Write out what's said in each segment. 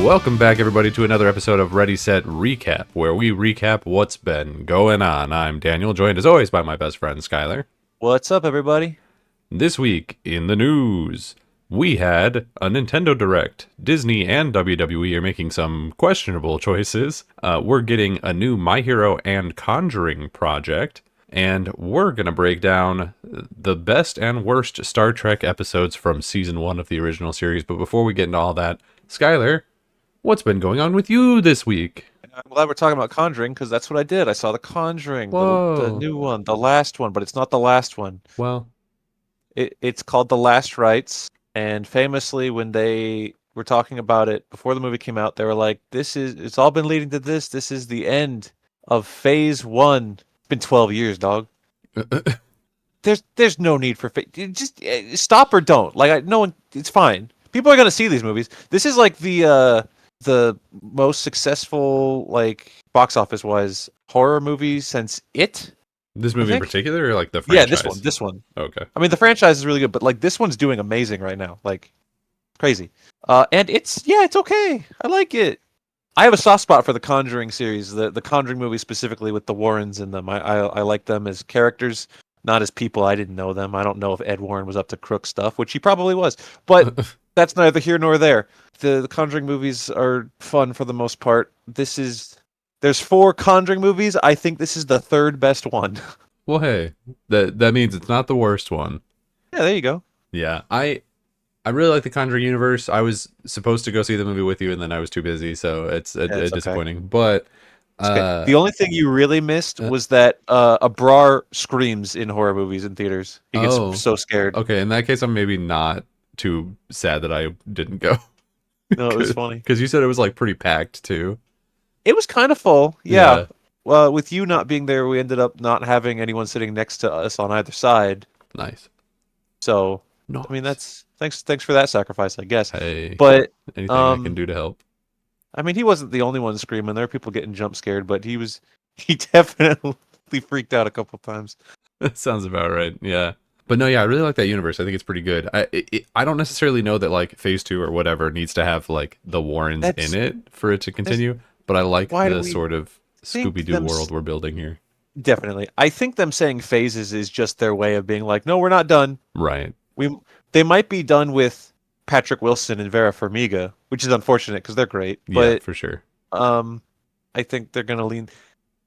Welcome back, everybody, to another episode of Ready, Set, Recap, where we recap what's been going on. I'm Daniel, joined as always by my best friend, Skyler. What's up, everybody? This week in the news, we had a Nintendo Direct. Disney and WWE are making some questionable choices. We're getting a new My Hero and Conjuring project. And we're going to break down the best and worst Star Trek episodes from Season 1 of the original series. But before we get into all that, Skyler, what's been going on with you this week? I'm glad we're talking about Conjuring, because that's what I did. I saw the Conjuring, the Whoa. new one, the last one, but it's not the last one. Well, It's called The Last Rites, and famously, when they were talking about it before the movie came out, they were like, it's all been leading to this. This is the end of Phase 1. It's been 12 years, dog. There's no need for just stop or don't. No one. It's fine. People are gonna see these movies. This is like the most successful box office wise horror movie since It. this I movie in think. particular, or like the Yeah, franchise? this one. Okay. I mean, the franchise is really good, but this one's doing amazing right now. Crazy. And it's okay. I like it. I have a soft spot for the Conjuring series, the Conjuring movies specifically with the Warrens in them. I like them as characters, not as people. I didn't know them. I don't know if Ed Warren was up to crook stuff, which he probably was. But that's neither here nor there. The Conjuring movies are fun for the most part. There's 4 Conjuring movies. I think this is the 3rd best one. Well, hey, that means it's not the worst one. Yeah, there you go. Yeah, I really like the Conjuring universe. I was supposed to go see the movie with you, and then I was too busy, so it's It's okay. disappointing. But It's okay. The only thing you really missed was that Abrar screams in horror movies in theaters. He gets so scared. Okay, in that case, I'm maybe not too sad that I didn't go. No, it was funny. Because you said it was like pretty packed too. It was kind of full. Yeah. Well, with you not being there, we ended up not having anyone sitting next to us on either side. Nice. So, Nice. I mean, that's thanks for that sacrifice, I guess. Hey, But anything I can do to help. I mean, he wasn't the only one screaming. There were people getting jump scared, but he definitely freaked out a couple times. That sounds about right. Yeah. But no, yeah, I really like that universe. I think it's pretty good. I don't necessarily know that like Phase 2 or whatever needs to have like the Warrens in it for it to continue, but I like the sort of Scooby-Doo world we're building here. Definitely. I think them saying phases is just their way of being like, no, we're not done. Right. They might be done with Patrick Wilson and Vera Farmiga, which is unfortunate because they're great. Yeah, but for sure. I think they're gonna lean.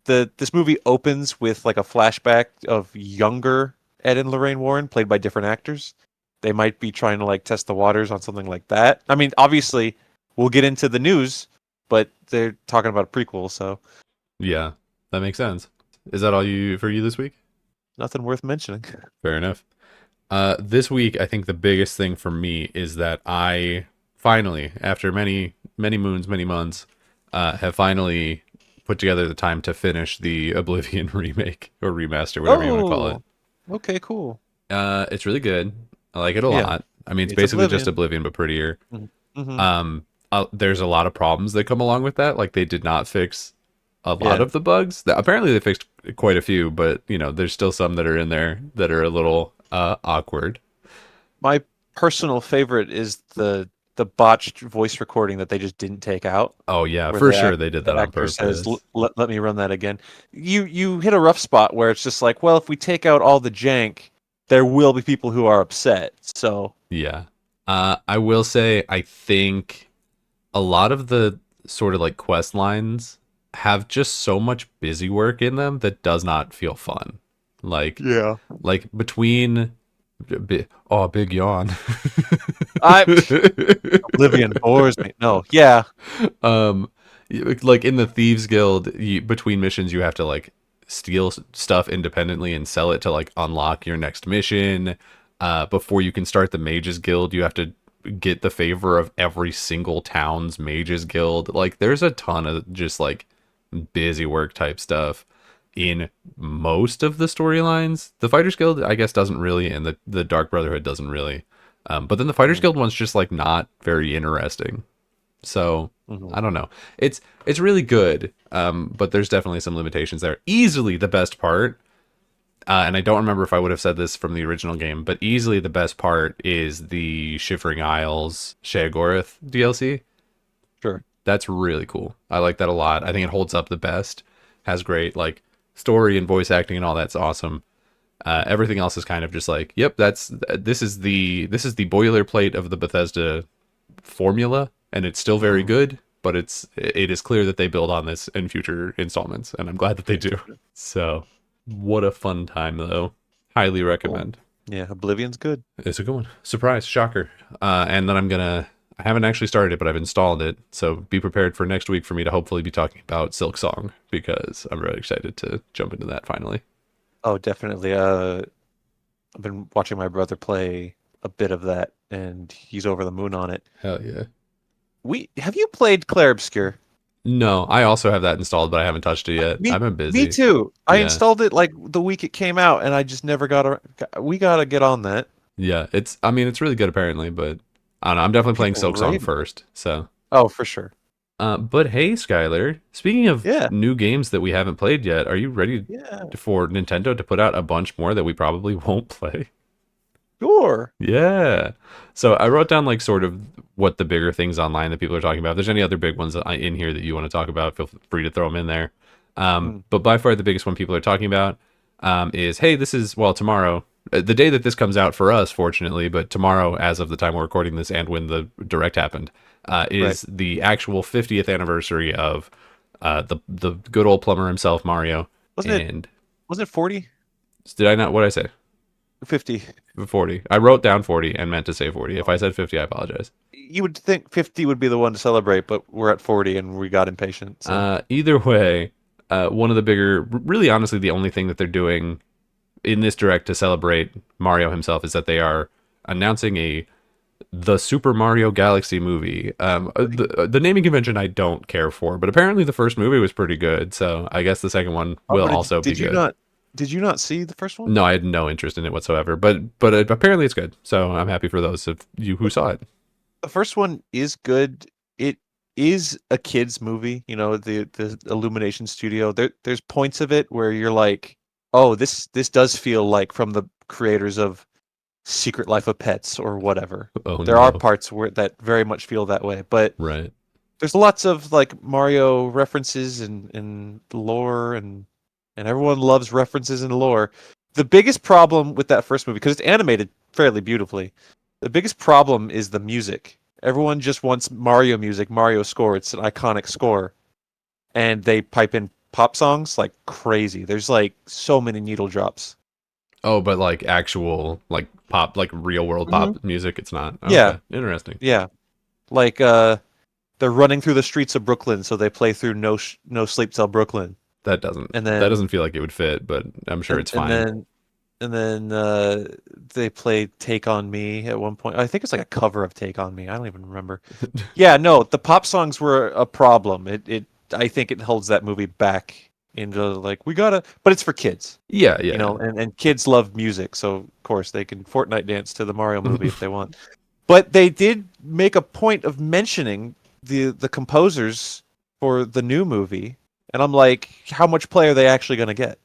This movie opens with like a flashback of younger Ed and Lorraine Warren, played by different actors. They might be trying to like test the waters on something like that. I mean, obviously, we'll get into the news, but they're talking about a prequel, so yeah, that makes sense. Is that all for you this week? nothing worth mentioning. Fair enough. This week, I think the biggest thing for me is that I finally, after many moons, many months, have finally put together the time to finish the Oblivion remake or remaster, whatever you want to call it. Okay, cool. It's really good. I like it a lot. I mean, it's basically just Oblivion, but prettier. Mm-hmm. There's a lot of problems that come along with that. Like they did not fix a lot of the bugs. Apparently they fixed quite a few, but there's still some that are in there that are a little awkward. My personal favorite is the botched voice recording that they just didn't take out. Oh yeah, for sure they did that on purpose. Says, let me run that again. You hit a rough spot where it's just like, well, if we take out all the jank, there will be people who are upset. So yeah, I will say I think a lot of the sort of like quest lines have just so much busy work in them that does not feel fun. Like between big yawn. Oblivion bores me. No, yeah. Like in the Thieves Guild, between missions, you have to like steal stuff independently and sell it to like unlock your next mission. Before you can start the Mages Guild, you have to get the favor of every single town's Mages Guild. Like there's a ton of just like busy work type stuff in most of the storylines. The Fighters Guild, I guess, doesn't really, and the Dark Brotherhood doesn't really. But then the Fighters Guild one's just like not very interesting. So I don't know. It's really good, but there's definitely some limitations there. Easily the best part, and I don't remember if I would have said this from the original game, but easily the best part is the Shivering Isles Sheogorath DLC. Sure. That's really cool. I like that a lot. I think it holds up the best. Has great like story and voice acting and all that's awesome. Everything else is kind of just like, yep, this is the boilerplate of the Bethesda formula, and it's still very Mm. good. But it is clear that they build on this in future installments, and I'm glad that they Yes. do. So, what a fun time though. Highly Cool. recommend. Yeah, Oblivion's good. It's a good one. Surprise, shocker. And then I haven't actually started it, but I've installed it. So be prepared for next week for me to hopefully be talking about Silk Song because I'm really excited to jump into that finally. Oh, definitely. I've been watching my brother play a bit of that, and he's over the moon on it. Hell yeah. We have you played Clair Obscur? No, I also have that installed, but I haven't touched it yet. Me, I've been me busy. too. I Yeah. installed it like the week it came out, and I just never we gotta get on that. Yeah. I mean, it's really good apparently, but I don't know. I'm definitely playing People Silk Song rave. first. So, Oh, for sure. but hey, Skyler, speaking of Yeah, new games that we haven't played yet, are you ready yeah, for Nintendo to put out a bunch more that we probably won't play? sure. Yeah. So I wrote down like sort of what the bigger things online that people are talking about. If there's any other big ones in here that you want to talk about, feel free to throw them in there. Mm. But by far the biggest one people are talking about is, hey, this is, well, tomorrow, the day that this comes out for us, fortunately, but tomorrow, as of the time we're recording this and when the direct happened, Right. is the actual 50th anniversary of the good old plumber himself, Mario. Wasn't it? And Wasn't it 40? did I not, what did I say? 50. 40. I wrote down 40 and meant to say 40. If I said 50, I apologize. You would think 50 would be the one to celebrate, but we're at 40 and we got impatient. So Either way, one of the bigger, really honestly, the only thing that they're doing in this direct to celebrate Mario himself is that they are announcing the Super Mario Galaxy movie. The naming convention I don't care for, but apparently the first movie was pretty good, so I guess the second one oh, will did, also be did you good. not did you not see the first one? No, I had no interest in it whatsoever, but apparently it's good, so I'm happy for those of you who saw it. The first one is good. It is a kids movie, the Illumination Studio. There's points of it where you're like, "Oh, this does feel like from the creators of Secret Life of Pets or whatever." Oh There are no, parts where that very much feel that way, but right. there's lots of like Mario references and lore and everyone loves references and lore. The biggest problem with that first movie, because it's animated fairly beautifully, the biggest problem is the music. Everyone just wants Mario music, Mario score. It's an iconic score, and they pipe in pop songs like crazy. There's like so many needle drops. Oh, but like actual like pop, like real world Hmm. pop music, it's not. Yeah, Okay, interesting. yeah. Like they're running through the streets of Brooklyn, so they play through No Sleep Till Brooklyn, That doesn't and that then doesn't feel like it would fit, but I'm sure and it's and fine. then and then they play Take on Me at one point. I think it's like a cover of Take on Me. I don't even remember. Yeah, no, the pop songs were a problem. It I think it holds that movie back into like we gotta, but it's for kids, Yeah, yeah. and kids love music, so of course they can Fortnite dance to the Mario movie if they want. But they did make a point of mentioning the composers for the new movie, and I'm like, how much play are they actually going to get?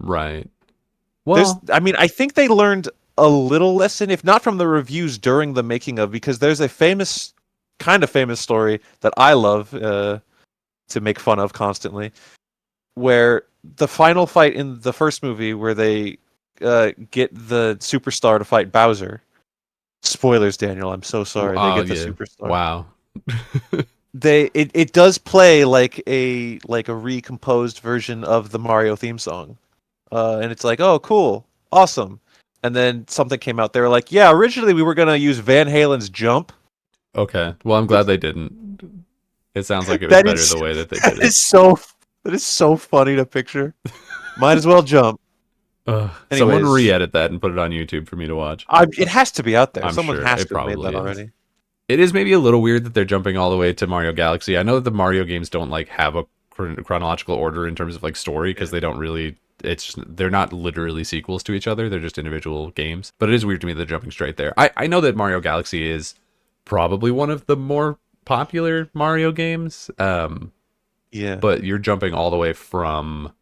Right. There's, Well, I mean, I think they learned a little lesson, if not from the reviews during the making of, because there's a kind of famous story that I love to make fun of constantly, where the final fight in the first movie, where they get the superstar to fight Bowser. Spoilers, Daniel. I'm so sorry. They oh get the yeah. superstar. Wow. It does play like a recomposed version of the Mario theme song, and it's like, oh, cool, awesome. And then something came out. They were like, yeah, originally we were gonna use Van Halen's Jump. Okay. Well, I'm glad they didn't. It sounds like it was That better is the way that they did that it. is so that is so funny to picture. Might as well jump. Someone Anyways, re-edit that and put it on YouTube for me to watch. it has to be out there. I'm Someone sure has it to have made probably that is. already. It is maybe a little weird that they're jumping all the way to Mario Galaxy. I know that the Mario games don't like have a chronological order in terms of like story because Yeah. they don't really. It's just they're not literally sequels to each other. They're just individual games. But it is weird to me that they're jumping straight there. I know that Mario Galaxy is probably one of the more popular Mario games. Yeah. But you're jumping all the way from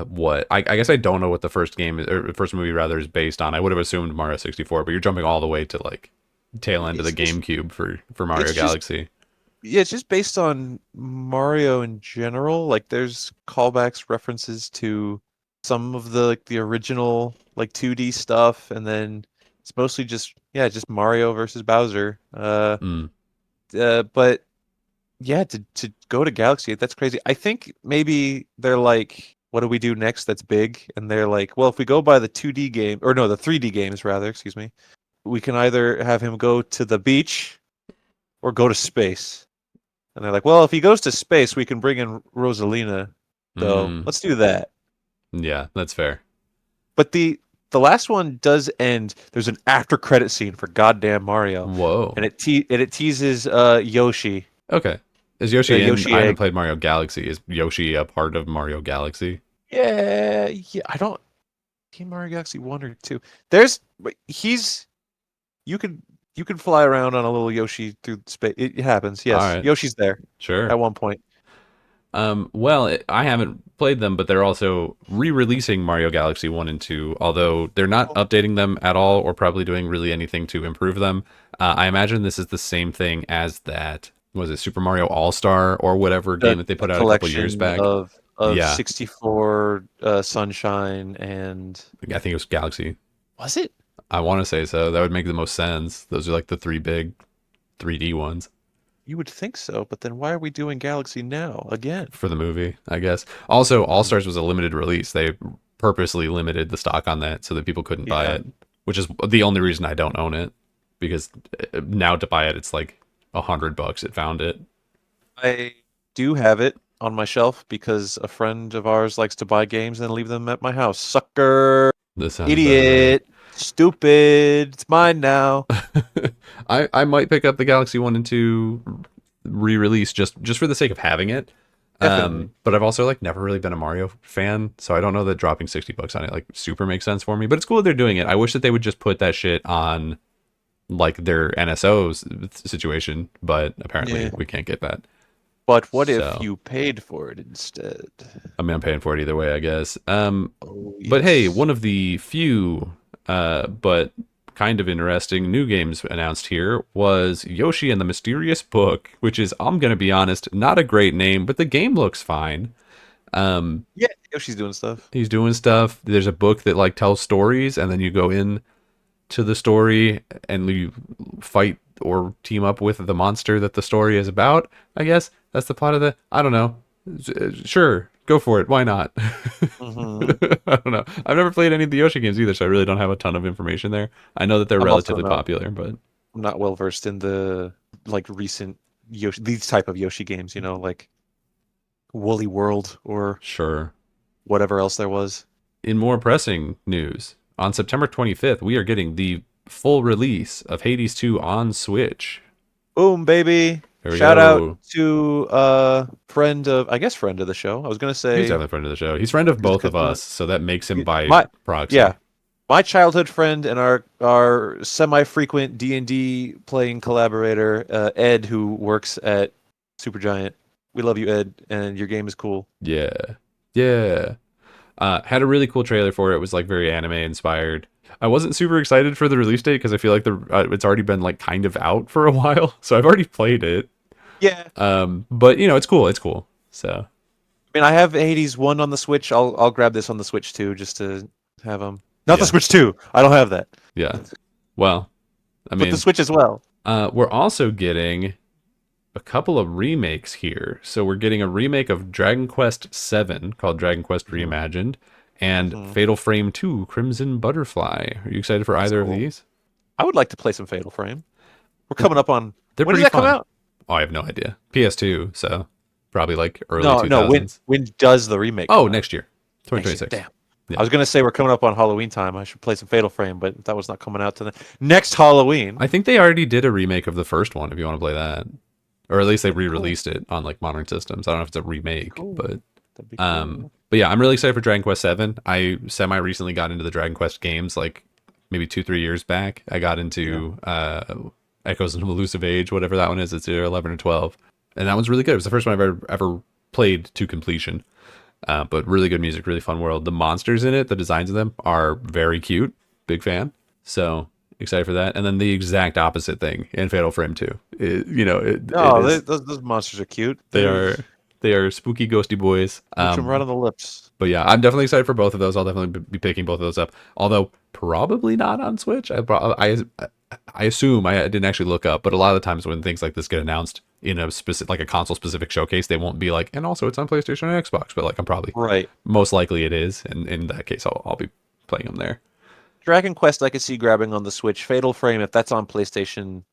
what I guess I don't know what the first game or first movie rather is based on. I would have assumed Mario 64, but you're jumping all the way to like tail end of the It's GameCube for Mario it's just Galaxy. Yeah, it's just based on Mario in general. Like there's callbacks, references to some of the like the original like 2D stuff, and then it's mostly just yeah, just Mario versus Bowser. Mm, But yeah, to go to Galaxy 8, that's crazy. I think maybe they're like, what do we do next that's big? And they're like, well, if we go by the 2D game, or no, the 3D games rather, excuse me, we can either have him go to the beach or go to space. And they're like, well, if he goes to space, we can bring in Rosalina. So mm, let's do that. yeah, that's fair. But the last one does end. There's an after credit scene for goddamn Mario, and Whoa. it teases Yoshi, Okay. Is the Yoshi in? Yoshi I haven't egg. played Mario Galaxy. Is Yoshi a part of Mario Galaxy? Yeah, yeah. I don't. Team Mario Galaxy 1 or 2. There's he's you could you could fly around on a little Yoshi through space. It happens. All Yes, right. Yoshi's there Sure. at one point. Well, I haven't played them, but they're also re-releasing Mario Galaxy 1 and 2, although they're not updating them at all or probably doing really anything to improve them. I imagine this is the same thing as that, was it Super Mario All-Star or whatever game that they The put out a couple years collection back? of Yeah, 64 Sunshine and I think it was Galaxy. was it? I want to say so. That would make the most sense. Those are like the three big 3D ones You would think so, but then why are we doing Galaxy now again? for the movie, I guess. Also, All Mm, Stars was a limited release. They purposely limited the stock on that so that people couldn't buy yeah, it, which is the only reason I don't own it because now to buy it, it's like $100. It found it. I do have it on my shelf because a friend of ours likes to buy games and leave them at my house. Sucker, This sounds about right. idiot, stupid. It's mine now. I might pick up the Galaxy 1 and 2 re-release just for the sake of having it. Definitely. But I've also like never really been a Mario fan, so I don't know that dropping $60 on it like super makes sense for me. But it's cool that they're doing it. I wish that they would just put that shit on like their NSO situation, but apparently Yeah. we can't get that. But what if So you paid for it instead? I mean, I'm paying for it either way, I guess. Oh, But hey, yes. one of the few, but kind of interesting new games announced here was Yoshi and the Mysterious Book, which is, I'm gonna be honest, not a great name, but the game looks fine. Um, Yeah, Yoshi's doing stuff. he's doing stuff. There's a book that like tells stories, and then you go in to the story and you fight or team up with the monster that the story is about. I guess that's the plot of the. I don't know. Sure, go for it. Why not? Hmm. I don't know. I've never played any of the Yoshi games either, so I really don't have a ton of information there. I know that they're I'm also relatively popular, but not well versed in the like recent Yoshi these type of Yoshi games, like Woolly World or sure. whatever else there was. In more pressing news, on September 25th, we are getting the full release of Hades 2 on Switch. Boom, baby. Here we Shout out go. to friend of the show. I was gonna He's say definitely a friend of the show. He's friend of both of us, so that makes him by my proxy. yeah, my childhood friend and our semi-frequent D&D playing collaborator, Ed, who works at Supergiant. We love you, Ed, and your game is cool. Yeah. Yeah. Had a really cool trailer for it. It was like very anime inspired. I wasn't super excited for the release date because I feel like it's already been like kind of out for a while, so I've already played it. Yeah. But you know, it's cool. It's cool. So I mean, I have Hades 1 on the Switch. I'll grab this on the Switch too, just to have them. Not the yeah, Switch 2. I don't have that. yeah. Well, I But the mean, Switch as well. we're also getting a couple of remakes here. So we're getting a remake of Dragon Quest VII called Dragon Quest Reimagined, and Hmm. Fatal Frame 2 Crimson Butterfly. Are you excited for That's either of cool. these? I would like to play some Fatal Frame. We're coming up on They're when does pretty that come fun. out? Oh, I have no idea. PS2, so probably like early No, no. When 2000s. when does the remake Oh, come out? next year, Next year. 2026. Damn. I Yeah. was gonna say we're coming up on Halloween time. I should play some Fatal Frame, but that was not coming out to the next Halloween. I think they already did a remake of the first one if you want to play that. Or at least they That'd be cool. re-released it on like modern systems. I don't know if it's a remake, Cool. but That'd be cool. but yeah, I'm really excited for Dragon Quest 7. I semi recently got into the Dragon Quest games like maybe 2-3 years back. I got Yeah. into Echoes of an Elusive Age, whatever that one is. It's either 11 or 12. And that one's really good. It was the first one I've ever played to completion. But really good music, really fun world. The monsters in it, the designs of them are very cute. Big fan. So Excited for that. And then the exact opposite thing in Fatal Frame 2. It No, is those monsters are cute. they They're are they are spooky ghosty boys. Mooch them right on the lips. But yeah, I'm definitely excited for both of those. I'll definitely be picking both of those up. Although probably not on Switch. I assume I didn't actually look up, but a lot of the times when things like this get announced in a specific like a console specific showcase, they won't be like, and also it's on PlayStation and Xbox. But like I'm probably Right. most likely it is, and in that case, I'll be playing them there. Dragon Quest I could see grabbing on the Switch. Fatal Frame, if that's on PlayStation,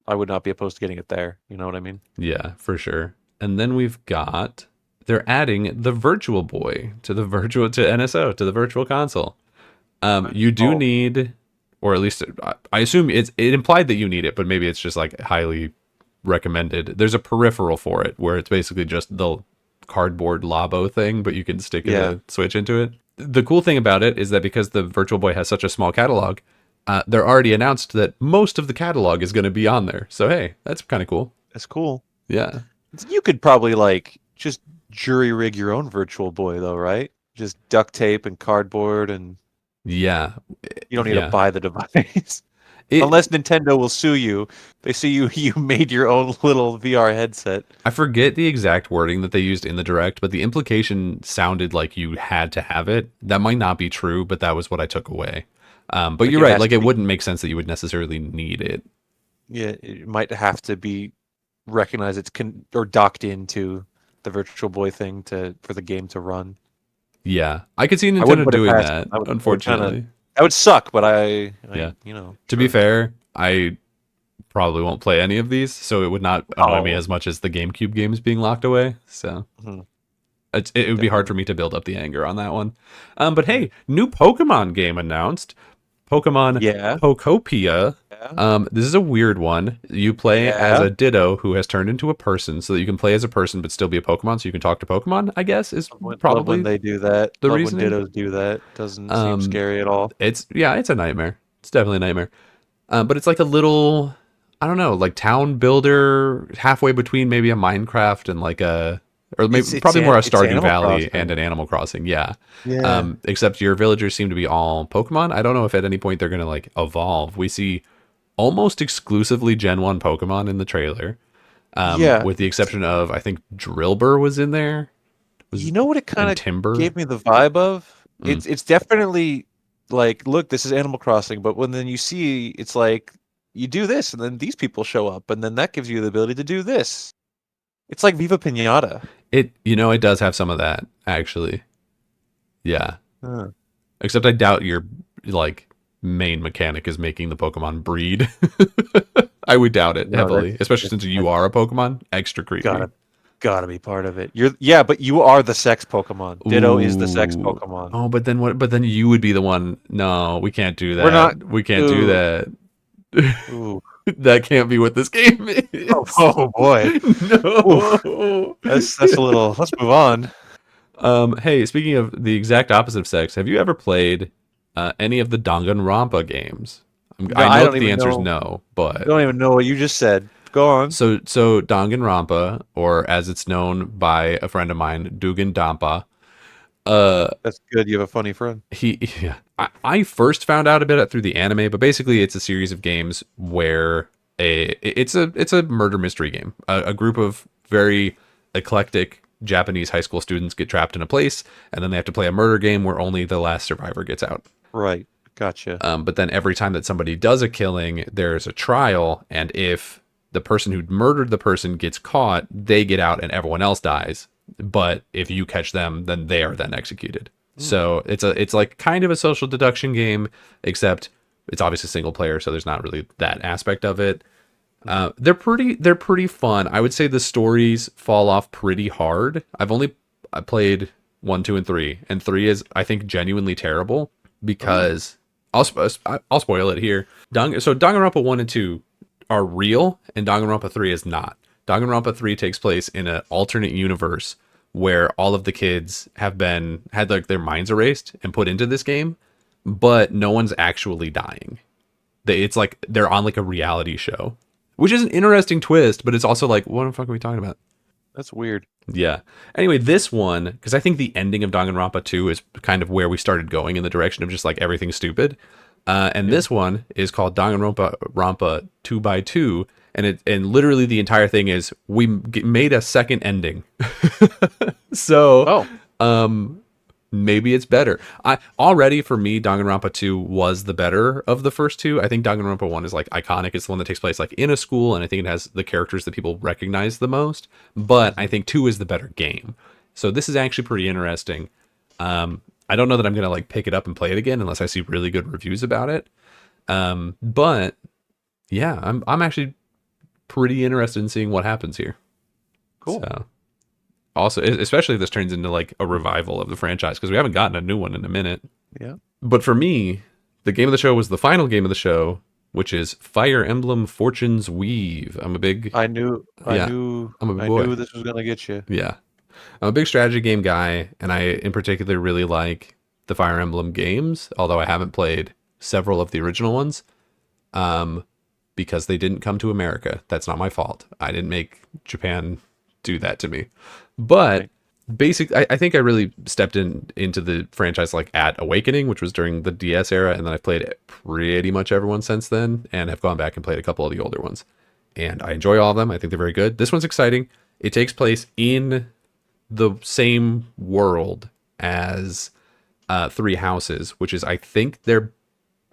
I would not be opposed to getting it there. You know what I mean? Yeah, for sure. And then we've got they're adding the Virtual Boy to NSO to the Virtual Console. You do need, or at least I assume it implied that you need it, but maybe it's just like highly recommended. There's a peripheral for it where it's basically just the cardboard Labo thing, but you can stick a Switch into it. The cool thing about it is that because the Virtual Boy has such a small catalog, they're already announced that most of the catalog is going to be on there. So hey, that's kind of cool. That's cool. Yeah. You could probably like just jury rig your own Virtual Boy though, right? Just duct tape and cardboard, and Yeah. you don't need to buy the device. Unless Nintendo will sue you. They see you made your own little VR headset. I forget the exact wording that they used in the Direct, but the implication sounded like you had to have it. That might not be true, but that was what I took away. But like you're right. Like it wouldn't make sense that you would necessarily need it. Yeah, it might have to be recognized or docked into the Virtual Boy thing for the game to run. Yeah, I could see Nintendo doing that. Would, unfortunately, that would suck. But To be fair, I probably won't play any of these, so it would not annoy me as much as the GameCube games being locked away. So it would be hard for me to build up the anger on that one. But hey, new Pokemon game announced. Pokemon Pokopia. This is a weird one. You play as a Ditto who has turned into a person, so that you can play as a person but still be a Pokemon, so you can talk to Pokemon, I guess, is probably when they do that. The reason when Dittos do that doesn't seem scary at all. It's a nightmare. It's definitely a nightmare. But it's like a little, I don't know, like town builder halfway between maybe a Minecraft and like probably more a Stardew Valley and an Animal Crossing. Yeah. Except your villagers seem to be all Pokemon. I don't know if at any point they're going to like evolve. We see almost exclusively Gen 1 Pokemon in the trailer. With the exception of, I think Drillbur was in there. You know what it kind of gave me the vibe of? It's definitely like, look, this is Animal Crossing, but then you see, it's like, you do this, and then these people show up, and then that gives you the ability to do this. It's like Viva Pinata. It does have some of that, actually. Yeah. Except I doubt your like main mechanic is making the Pokemon breed. I would doubt it heavily, especially since you are a Pokemon. Extra creepy. Gotta be part of it. But you are the sex Pokemon. Ditto is the sex Pokemon. Oh, but then what? But then you would be the one. No, we can't do that. We can't do that. Ooh. That can't be what this game is. Oh boy. No. That's a little. Let's move on. Hey, speaking of the exact opposite of sex, have you ever played any of the Danganronpa games? I know the answer is no, but I don't even know what you just said. Go on. So Danganronpa, or as it's known by a friend of mine, Dugan Dampa. That's good. You have a funny friend. I first found out about it through the anime, but basically it's a series of games where it's a murder mystery game. A group of very eclectic Japanese high school students get trapped in a place, and then they have to play a murder game where only the last survivor gets out. Right. Gotcha. But then every time that somebody does a killing, there's a trial, and if the person who murdered the person gets caught, they get out and everyone else dies. But if you catch them, then they are then executed. So it's like kind of a social deduction game, except it's obviously single player, so there's not really that aspect of it. They're pretty fun. I would say the stories fall off pretty hard. I played 1, 2, and 3, and 3 is, I think, genuinely terrible because I'll spoil it here. So Danganronpa 1 and 2 are real, and Danganronpa 3 is not. Danganronpa 3 takes place in an alternate universe where all of the kids had like their minds erased and put into this game, but no one's actually dying. It's like they're on like a reality show, which is an interesting twist, but it's also like, what the fuck are we talking about? That's weird. Yeah. Anyway, this one, because I think the ending of Danganronpa 2 is kind of where we started going in the direction of just like everything's stupid. And Yeah. this one is called Danganronpa Rampa 2x2, and literally the entire thing is made a second ending. So, Oh. um, maybe it's better. I already for me, Danganronpa 2 was the better of the first two. I think Danganronpa 1 is like iconic. It's the one that takes place like in a school, and I think it has the characters that people recognize the most. But I Mhm. think 2 is the better game. So this is actually pretty interesting. I don't know that I'm gonna like pick it up and play it again unless I see really good reviews about it. But yeah, I'm actually pretty interested in seeing what happens here. Cool. So also, especially if this turns into like a revival of the franchise because we haven't gotten a new one in a minute. Yeah. But for me, the game of the show was the final game of the show, which is Fire Emblem Fortune's Weave. I'm a big I knew. I yeah, knew. I'm a big I boy. knew this was gonna get you. Yeah, I'm a big strategy game guy, and I in particular really like the Fire Emblem games. Although I haven't played several of the original ones, um, because they didn't come to America. That's not my fault. I didn't make Japan do that to me. But Right. I think I really stepped into the franchise like at Awakening, which was during the DS era, and then I've played pretty much everyone since then, and have gone back and played a couple of the older ones. And I enjoy all of them. I think they're very good. This one's exciting. It takes place in the same world as Three Houses, which is I think their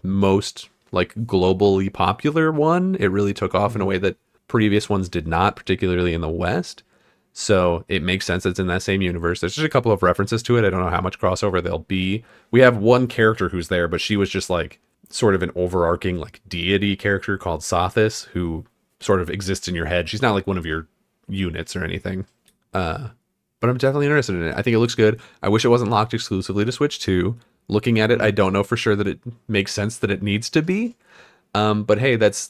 most like globally popular one. It really took off in a Mhm. way that previous ones did not, particularly in the West. So it makes sense it's in that same universe. There's just a couple of references to it. I don't know how much crossover there'll be. We have one character who's there, but she was just like sort of an overarching like deity character called Sothis who sort of exists in your head. She's not like one of your units or anything. Uh, but I'm definitely interested in it. I think it looks good. I wish it wasn't locked exclusively to Switch 2. Looking at it, I Mhm. don't know for sure that it makes sense that it needs to be. But hey, that's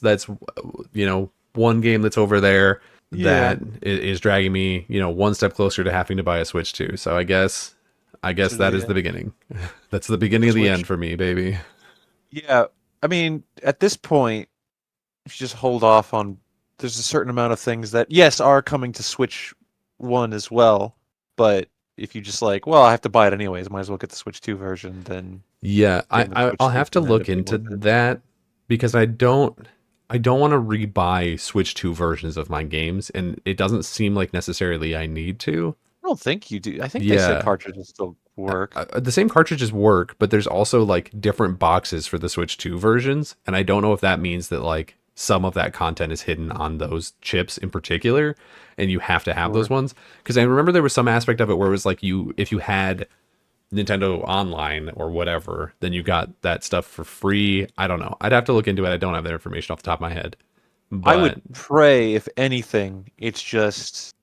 one game that's over there Yeah. that is dragging me one step closer to having to buy a Switch 2. So I guess To that is the the beginning. That's the beginning of the Switch. end for me, baby. Yeah. I mean, at this point, if you just hold off on, there's a certain amount of things that yes are coming to Switch One as well, but if you just like, well, I have to buy it anyways, might as well get the Switch Two version, then Yeah, getting the I'll Switch Two have to can end look up being into worth it. that because I don't want to rebuy Switch 2 versions of my games, and it doesn't seem like necessarily I need to. I don't think you do. I think they said Yeah, cartridges still work. the same cartridges work, but there's also like different boxes for the Switch 2 versions, and I don't know if that means that like some of that content is hidden on those chips in particular, and you have to have those Or ones. Because I remember there was some aspect of it where it was like if you had Nintendo Online or whatever, then you got that stuff for free. I don't know. I'd have to look into it. I don't have that information off the top of my head, I would but pray, if anything, it's just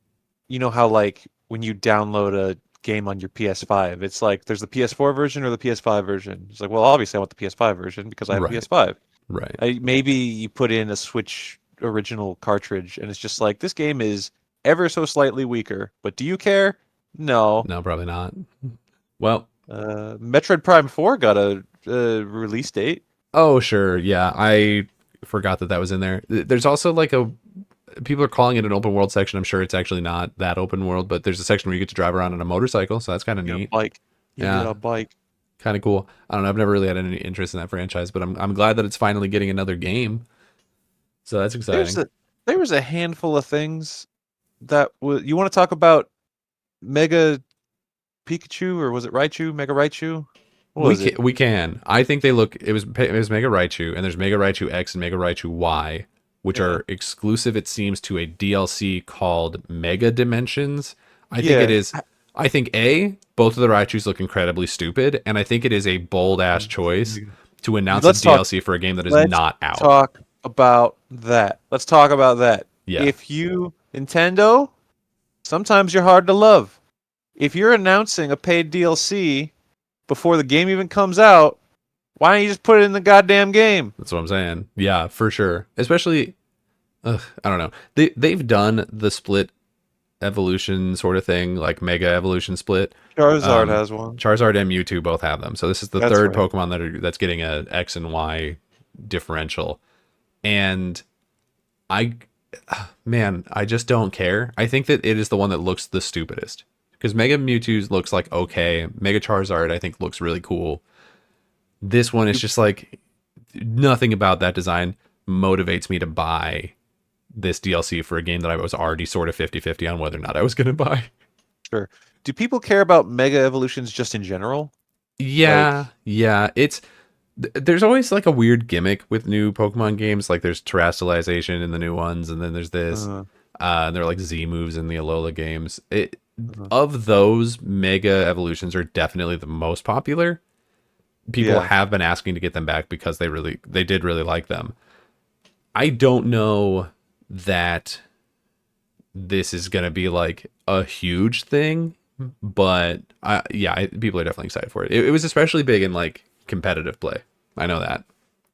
you know how like when you download a game on your PS5, it's like there's the PS4 version or the PS5 version. It's like, well, obviously I want the PS5 version because I have a right, PS5. right. Maybe you put in a Switch original cartridge and it's just like this game is ever so slightly weaker, but do you care? No. No, probably not. Well, Metroid Prime 4 got a release date. oh sure, yeah. I forgot that was in there. There's also like people are calling it an open world section. I'm sure it's actually not that open world, but there's a section where you get to drive around on a motorcycle, so that's kind of You get a neat. bike. You get Yeah, a bike. kind of cool. I don't know. I've never really had any interest in that franchise, but I'm glad that it's finally getting another game. So that's There's exciting. a there was a handful of things that was. You want to talk about Mega Pikachu, or was it Raichu? Mega Raichu? What We was can, it? we can. I think they look. It was Mega Raichu, and there's Mega Raichu X and Mega Raichu Y, which Yeah. are exclusive. It seems to a DLC called Mega Dimensions. I think it Yeah. is. I think both of the Raichus look incredibly stupid, and I think it is a bold ass choice to announce a Let's talk. DLC for a game that is Let's not out. talk about that. Let's talk about that. Yeah, If you Nintendo, sometimes you're hard to love. If you're announcing a paid DLC before the game even comes out, why don't you just put it in the goddamn game? that's what I'm saying. Yeah, for sure. Especially, I don't know. They've done the split evolution sort of thing, like Mega Evolution Split. Charizard Um, has one. Charizard and Mewtwo both have them. So this is the That's third right. Pokemon that's getting a X and Y differential. And I man, I just don't care. I think that it is the one that looks the stupidest. Because Mega Mewtwo looks like okay. Mega Charizard I think looks really cool. This one is You just like nothing about that design motivates me to buy this DLC for a game that I was already sort of 50-50 on whether or not I was going to buy. Sure. Do people care about Mega Evolutions just in general? Yeah, Like, yeah. There's always like a weird gimmick with new Pokemon games. Like there's terrestrialization in the new ones, and then there's this. uh, And there are like Z moves in the Alola games. uh, Of those, Mega Evolutions are definitely the most popular. People yeah. have been asking to get them back because they did really like them. I don't know that this is gonna be like a huge thing, but people are definitely excited for it. It was especially big in like competitive play. I know that.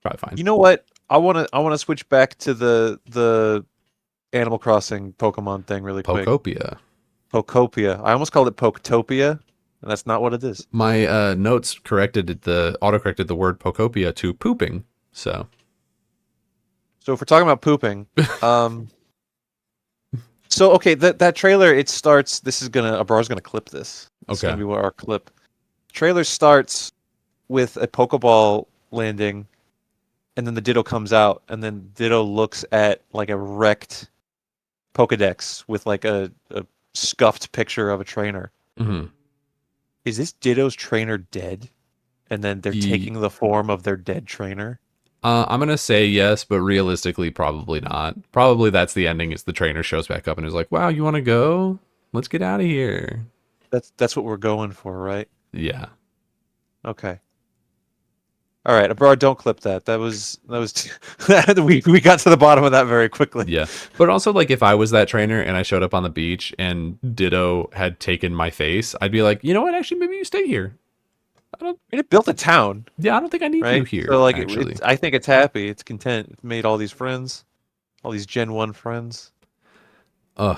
Probably fine. You know what? I wanna switch back to the Animal Crossing Pokemon thing really quick. Pokopia. Pokopia. I almost called it Poketopia, and that's not what it is. My notes autocorrected the word Pokopia to pooping. So So if we're talking about pooping, um, so okay, that trailer it starts. This is gonna Abrar's gonna clip this. It's okay. gonna be our clip. Trailer starts with a Pokeball landing, and then the Ditto comes out, and then Ditto looks at like a wrecked Pokedex with like a scuffed picture of a trainer. hmm Is this Ditto's trainer dead? And then they're taking the form of their dead trainer? I'm gonna say yes, but realistically, probably not. Probably that's the ending. Is the trainer shows back up and is like, "Wow, you want to go? Let's get out of here." That's what we're going for, right? Yeah, Okay. All right, Abrar, don't clip that. That was we got to the bottom of that very quickly. yeah. But also, like, if I was that trainer and I showed up on the beach and Ditto had taken my face, I'd be like, you know what? Actually, maybe you stay here. I don't. And it built a town, Yeah, I don't think I need you right? here. So like Actually, I think it's happy, it's content. It made all these friends, all these Gen 1 friends. ugh.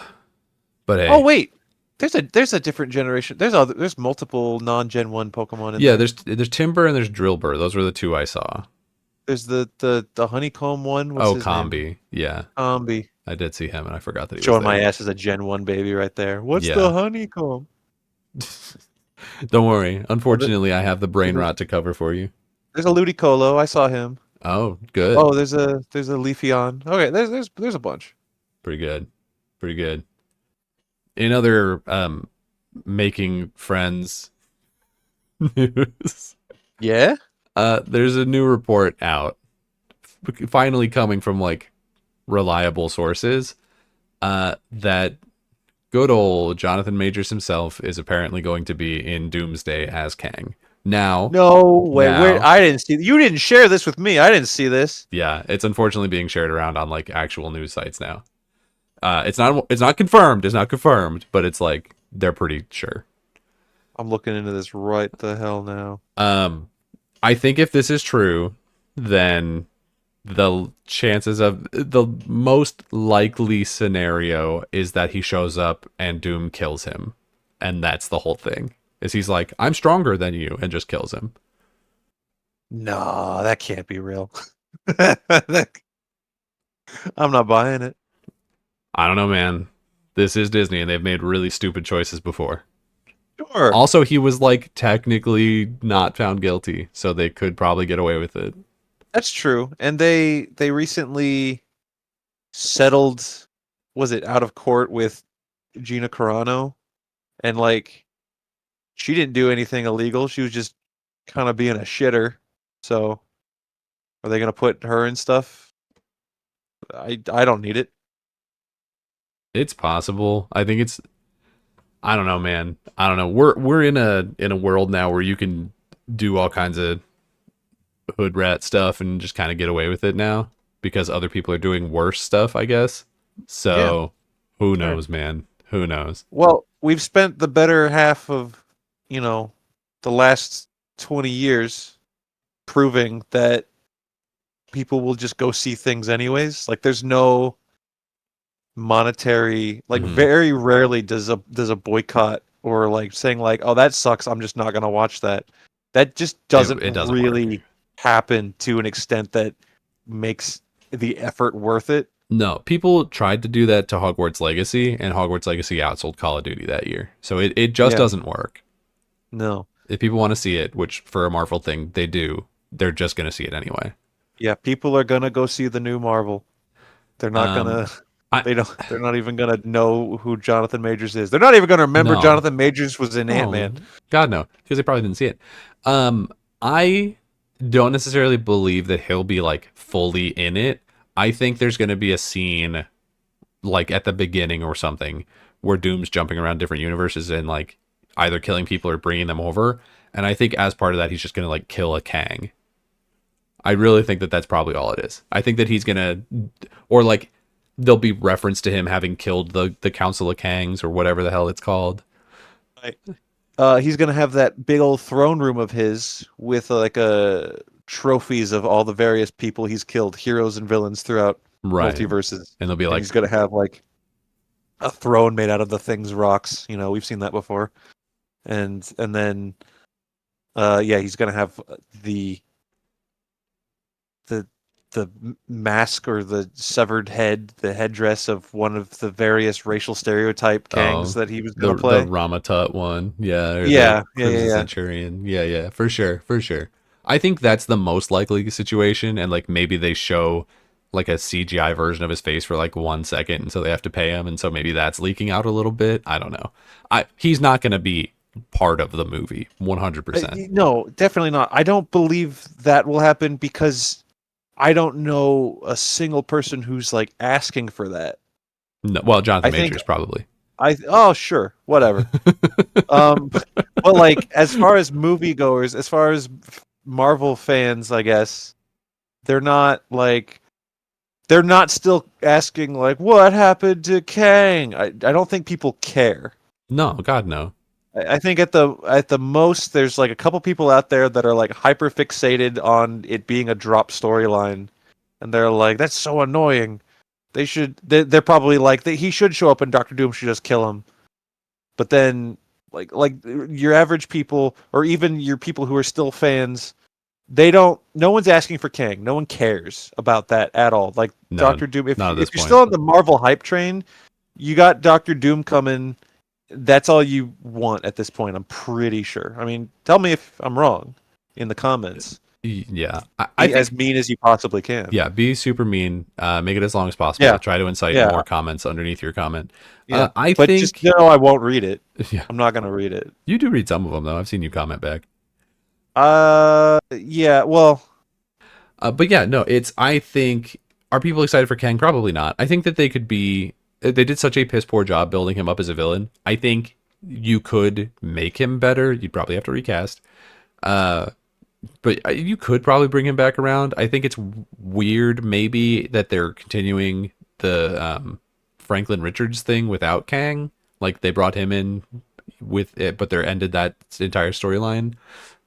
But Oh hey, wait. There's a different generation. There's multiple non-Gen 1 Pokemon in yeah. there. There's Timber and there's Drillbur. Those were the two I saw. There's the honeycomb one. What's Oh, his name? Combi. Yeah, Combi. I did see him, and I forgot that he was Showing my there. ass as a Gen 1 baby right there. What's the Yeah. honeycomb? Don't worry. Oh, Unfortunately, I have the brain there's, rot to cover for you. there's a Ludicolo. I saw him. Oh, good. Oh, there's a Leafeon. Okay, there's a bunch. Pretty good. Pretty good. In other making friends news, Yeah? there's a new report out, finally coming from like reliable sources, that good old Jonathan Majors himself is apparently going to be in Doomsday as Kang. Now, No way. Where now, I didn't see you didn't share this with me. I didn't see this. yeah, it's unfortunately being shared around on like actual news sites now. It's not confirmed. It's not confirmed, but it's like they're pretty sure. I'm looking into this right the hell now. I think if this is true, then the chances of the most likely scenario is that he shows up and Doom kills him, and that's the whole thing. Is he's like, I'm stronger than you, and just kills him. No, that can't be real. I'm not buying it. I don't know, man. This is Disney, and they've made really stupid choices before. Sure. Also, he was like technically not found guilty, so they could probably get away with it. That's true. And they recently settled, was it out of court with Gina Carano? And like she didn't do anything illegal. She was just kind of being a shitter. So are they gonna put her in stuff? I don't need it. It's possible. I don't know, man. I don't know. We're in a world now where you can do all kinds of hood rat stuff and just kind of get away with it now because other people are doing worse stuff, I guess. Yeah. So who Sure. knows, man? Who knows? Well, we've spent the better half of, you know, the last 20 years proving that people will just go see things anyways. Like there's no monetary, like Mhm. very rarely does a boycott or like saying like, "Oh, that sucks. I'm just not going to watch that." That just doesn't It doesn't work. really happen to an extent that makes the effort worth it. No, people tried to do that to Hogwarts Legacy, and Hogwarts Legacy outsold Call of Duty that year. So it just Yeah. doesn't work. No. If people want to see it, which for a Marvel thing they do, they're just going to see it anyway. Yeah, people are gonna go see the new Marvel. They're not Um, gonna. I They're not even gonna know who Jonathan Majors is. They're not even gonna remember no, Jonathan Majors was in no, Ant-Man. God no, because they probably didn't see it. I don't necessarily believe that he'll be like fully in it. I think there's going to be a scene like at the beginning or something where Doom's jumping around different universes and like either killing people or bringing them over. And I think as part of that, he's just going to like kill a Kang. I really think that that's probably all it is. I think that he's going to, or like there'll be reference to him having killed the Council of Kangs or whatever the hell it's called. Right. He's gonna have that big old throne room of his with like a trophies of all the various people he's killed, heroes and villains throughout Right. multiverses, And they'll be and like, he's gonna have like a throne made out of the thing's rocks. You know, we've seen that before, and then yeah, he's gonna have the mask or the severed head, the headdress of one of the various racial stereotype Kangs oh, that he was gonna the play. Ramatut one. Yeah. Or the Crimson Yeah. Centurion. Yeah. Yeah. For sure. For sure. I think that's the most likely situation. And like maybe they show like a CGI version of his face for like 1 second. And so they have to pay him. And so maybe that's leaking out a little bit. I don't know. He's not going to be part of the movie 100%. No, definitely not. I don't believe that will happen because I don't know a single person who's like asking for that. No, well, Jonathan I think Majors probably. oh sure, whatever. But like as far as moviegoers, as far as Marvel fans, I guess they're not like they're not still asking like what happened to Kang. I don't think people care. No, God, no. I think at the most there's like a couple people out there that are like hyper fixated on it being a drop storyline, and they're like, "That's so annoying." They're probably like he should show up and Doctor Doom should just kill him. But then like your average people or even your people who are still fans, they don't. No one's asking for Kang. No one cares about that at all. Like No, Doctor Doom. If not at this if you're point. still on the Marvel hype train, you got Doctor Doom coming. That's all you want at this point. I'm pretty sure. I mean, tell me if I'm wrong in the comments. Yeah. I Be think as mean as you possibly can. yeah, be super mean. Make it as long as possible. Yeah, Try to incite yeah, more comments underneath your comment. yeah. I But just think know I won't read it. yeah, I'm not gonna read it. you do read some of them though. I've seen you comment back. Yeah. Well, But yeah, no, it's I think are people excited for Kang? Probably not. I think that they could be they did such a piss poor job building him up as a villain. I think you could make him better. You'd probably have to recast. Uh but you could probably bring him back around. I think it's weird maybe that they're continuing the Franklin Richards thing without Kang. Like they brought him in with it, but they're ended that entire storyline.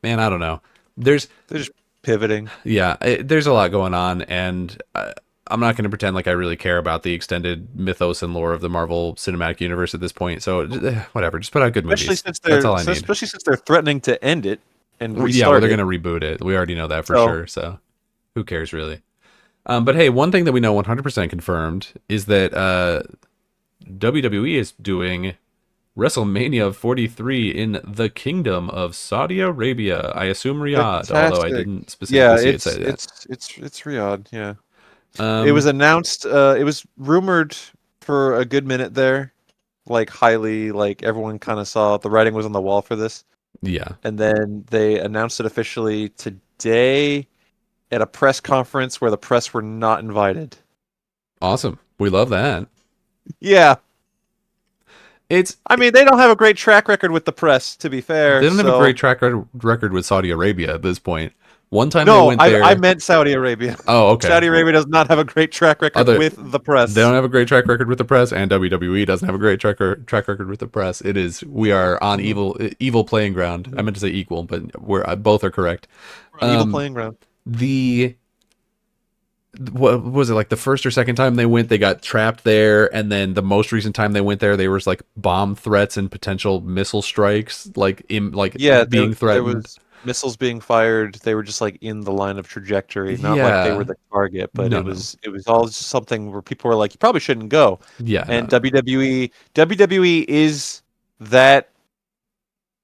Man, I don't know. There's they're just pivoting. yeah, there's a lot going on, and I'm not going to pretend like I really care about the extended mythos and lore of the Marvel Cinematic Universe at this point. So whatever, just put out good movies. That's all I need. Especially since they're threatening to end it and Yeah, well, restart they're it. going to reboot it. We already know that for So sure. So who cares really? But hey, one thing that we know 100% confirmed is that WWE is doing WrestleMania 43 in the Kingdom of Saudi Arabia. I assume Riyadh, although I fantastic. didn't Yeah, specifically see it say that. it's Riyadh. Yeah, it was Um, announced. It was rumored for a good minute there, like highly, like everyone kind of saw the writing was on the wall for this, yeah, and then they announced it officially today at a press conference where the press were not invited. awesome. We love that. Yeah, It's I mean they don't have a great track record with the press, to be they fair. don't have a great So record with Saudi Arabia at this point. One time they no, went I there. meant Saudi Arabia. Oh, okay. Saudi Arabia does not have a great track record Other with the they don't press. have a great track record with the press, and WWE doesn't have a great track record with the press. It is we are on Mhm. evil playing ground. I meant to say equal, but we're both are correct. We're on evil Um, playing ground. the what was it like the first or second time they went they got trapped there, and then the most recent time they went there there was like bomb threats and potential missile strikes like Yeah, being there threatened. was missiles being fired. They were just like in the line of trajectory, not like they were Yeah, the target, but no, no, it was all just something where people were like, you probably shouldn't go. yeah, no, And no. WWE is that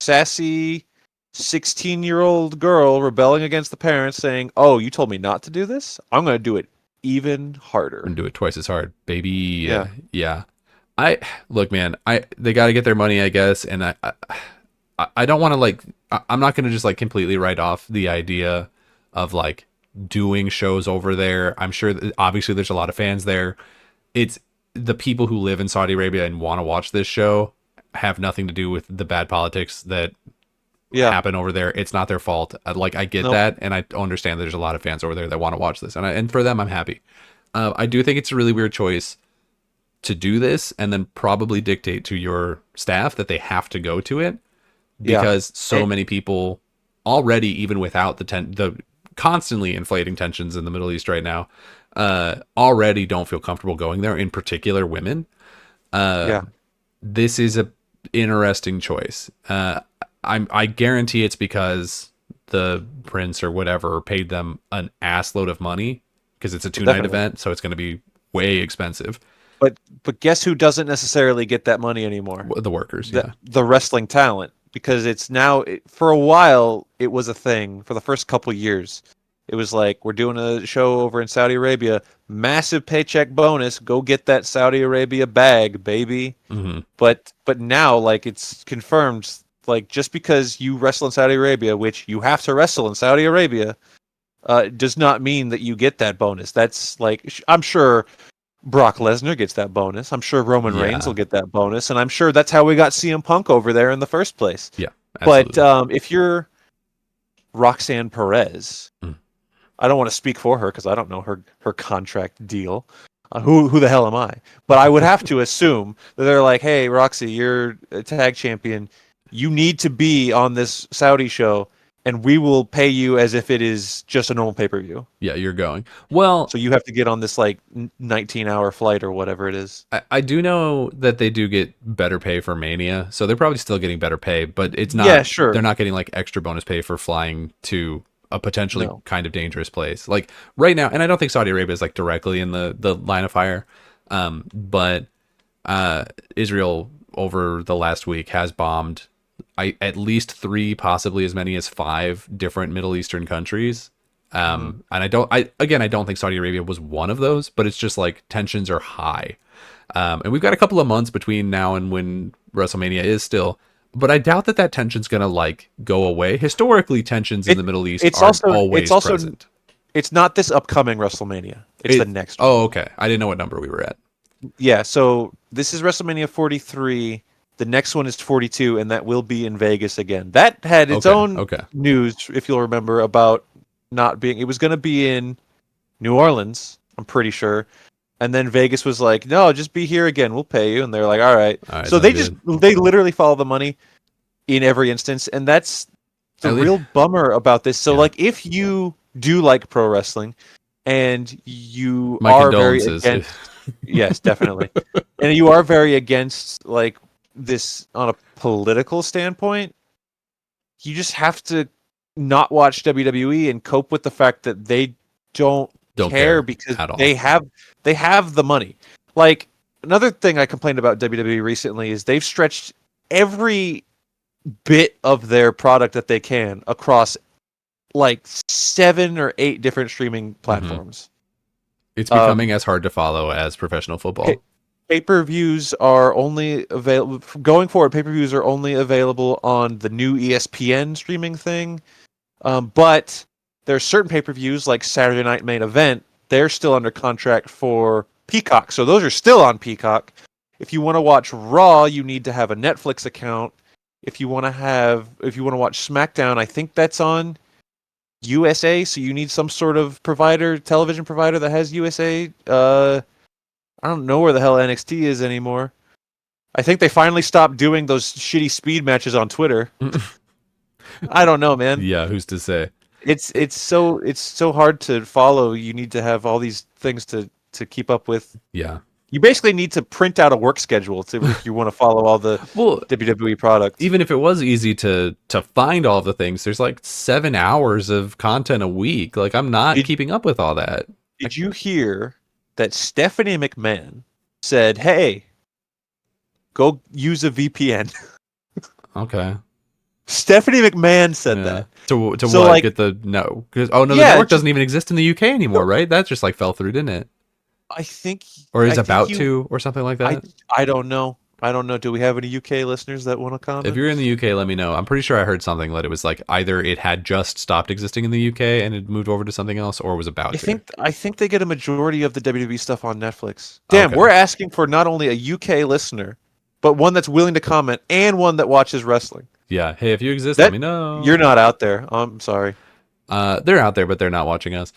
sassy 16-year-old girl rebelling against the parents saying, "Oh, you told me not to do this? I'm going to do it even harder." And do it twice as hard, baby. Yeah. Yeah. I look, man. They got to get their money, I guess, and I don't want to like. I'm not going to just like completely write off the idea of like doing shows over there. I'm sure that obviously there's a lot of fans there. It's the people who live in Saudi Arabia and want to watch this show have nothing to do with the bad politics that Yeah. happen over there. It's not their fault. Like I get Nope. that, and I understand that there's a lot of fans over there that want to watch this, and for them, I'm happy. I do think it's a really weird choice to do this and then probably dictate to your staff that they have to go to it Yeah. because so many people already, even without the constantly inflating tensions in the Middle East right now, already don't feel comfortable going there. In particular, women. Yeah. This is a interesting choice. I guarantee it's because the prince or whatever paid them an ass load of money because it's a 2-night Definitely. event, so it's going to be way expensive. But guess who doesn't necessarily get that money anymore? The workers, The yeah. the wrestling talent, because it's now for a while it was a thing for the first couple years. It was like, we're doing a show over in Saudi Arabia, massive paycheck bonus, go get that Saudi Arabia bag, baby. Hmm. But now, like, it's confirmed, like, just because you wrestle in Saudi Arabia, which you have to wrestle in Saudi Arabia, does not mean that you get that bonus. That's like, I'm sure Brock Lesnar gets that bonus. I'm sure Roman Reigns will Yeah, get that bonus, and I'm sure that's how we got CM Punk over there in the first place. yeah, But absolutely. if you're Roxanne Perez, Mm. I don't want to speak for her because I don't know her contract deal. Who the hell am I? But I would have to assume that they're like, "Hey, Roxy, you're a tag champion. You need to be on this Saudi show, and we will pay you as if it is just a normal pay-per-view. Yeah, you're going. Well, So you have to get on this like 19-hour flight or whatever it is." I do know that they do get better pay for Mania, so they're probably still getting better pay, but it's Yeah, not, sure. they're not getting like extra bonus pay for flying to a potentially No. kind of dangerous place. Like right now, and I don't think Saudi Arabia is like directly in the line of fire, but Israel over the last week has bombed at least 3, possibly as many as 5 different Middle Eastern countries. Mhm. And I don't think Saudi Arabia was one of those, but it's just like tensions are high. And we've got a couple of months between now and when WrestleMania is still, but I doubt that tension's gonna like go away. Historically, tensions in It the Middle East it's are also it's always also present. it's not this upcoming WrestleMania. It's the next one. Oh, okay. I didn't know what number we were at. Yeah, so this is WrestleMania 43. The next one is 42, and that will be in Vegas again. That had its Okay, own okay. news, if you'll remember, about not being. It was going to be in New Orleans, I'm pretty sure, and then Vegas was like, "No, just be here again. We'll pay you." And they're like, "All right." All right, So sounds good. they literally follow the money in every instance, and that's the At least, real bummer about this. So, yeah. like, if you do like pro wrestling and you My are very condolences. against, yes, definitely, and you are very against like this on a political standpoint, you just have to not watch WWE and cope with the fact that they don't Don't care care because at all. they have the money. Like, another thing I complained about WWE recently is they've stretched every bit of their product that they can across like 7 or 8 different streaming Hmm. platforms. It's Um, becoming as hard to follow as professional pay- football. Pay-per-views are only available going forward. Pay-per-views are only available on the new ESPN streaming thing. But there are certain pay-per-views like Saturday Night Main Event. They're still under contract for Peacock, so those are still on Peacock. If you want to watch Raw, you need to have a Netflix account. If you want to watch SmackDown, I think that's on USA, so you need some sort of television provider that has USA. I don't know where the hell NXT is anymore. I think they finally stopped doing those shitty speed matches on Twitter. I don't know, man. Yeah, who's to say? It's so hard to follow. You need to have all these things to keep up with. Yeah. You basically need to print out a work schedule if you want to follow all the Well, WWE products. even if it was easy to find all the things, there's like 7 hours of content a week. Like I'm not Did, keeping up with all that. did you hear that Stephanie McMahon said, "Hey, go use a VPN"? Okay. Stephanie McMahon said Yeah. that. To So what? like, Get the no? Because oh no, the yeah, network just doesn't even exist in the UK anymore, right? That just like fell through, didn't it? I think Or is I think about you to, or something like I that. I don't know. I don't know. Do we have any UK listeners that want to If comment? you're in the UK, let me know. I'm pretty sure I heard something that it was like either it had just stopped existing in the UK and it moved over to something else, or was about to. I think they get a majority of the WWE stuff on Netflix. Damn, Okay. we're asking for not only a UK listener, but one that's willing to comment and one that watches wrestling. Yeah. Hey, if you exist, let That me you're know. not out there. I'm sorry. They're out there, but they're not watching us.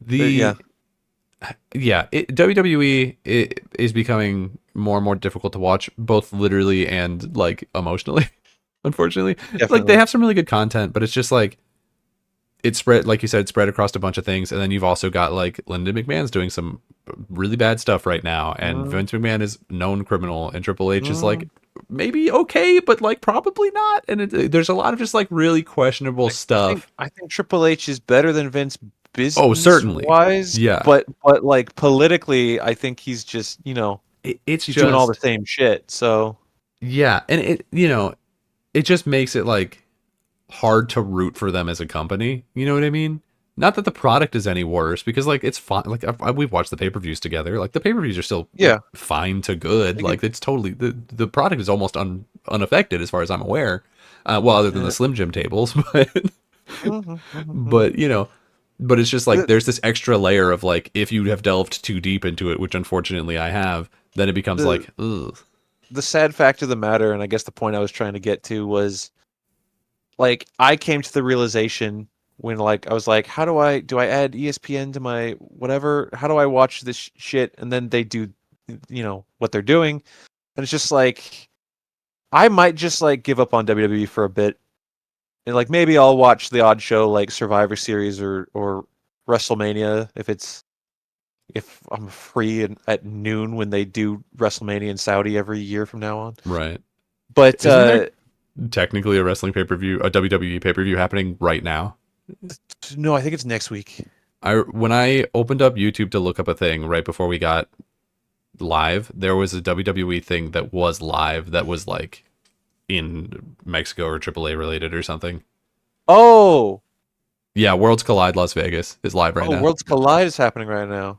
Yeah. The yeah, WWE is becoming more and more difficult to watch, both literally and like emotionally. Unfortunately, like they Definitely. have some really good content, but it's just like it's spread, like you said, spread across a bunch of things, and then you've also got like Linda McMahon's doing some really bad stuff right now, and Mm, Vince McMahon is known criminal, and Triple H is mm. like maybe okay, but like probably not, and there's a lot of just like really questionable stuff. I think Triple H is better than Vince Oh, business certainly, wise, yeah. but like politically, I think he's just It's he's doing all the just same shit. So yeah, and it just makes it like hard to root for them as a company. You know what I mean? Not that the product is any worse, because like it's fine. Like we've watched the pay-per-views together. Like the pay-per-views are still yeah, fine to good. they get, Like it's totally the product is almost unaffected as far as I'm aware. Well, other than the uh, Slim Jim tables, but mhm, mhm, mhm. but but it's just like the there's this extra layer of like if you have delved too deep into it, which unfortunately I have, then it becomes the like ugh. the sad fact of the matter, and I guess the point I was trying to get to was like I came to the realization when like I was like, how do I add ESPN to my whatever? How do I watch this shit? And then they do, what they're doing, and it's just like I might just like give up on WWE for a bit, and like maybe I'll watch the odd show like Survivor Series or WrestleMania if I'm free and at noon when they do WrestleMania in Saudi every year from now on. Right. But Isn't there technically a wrestling pay-per-view, a WWE pay-per-view happening right now? no, I think it's next week. I when I opened up YouTube to look up a thing right before we got live, there was a WWE thing that was live that was like in Mexico or AAA related or something. Oh, Yeah, Worlds Collide Las Vegas is live right oh, now. Worlds Collide is happening right now.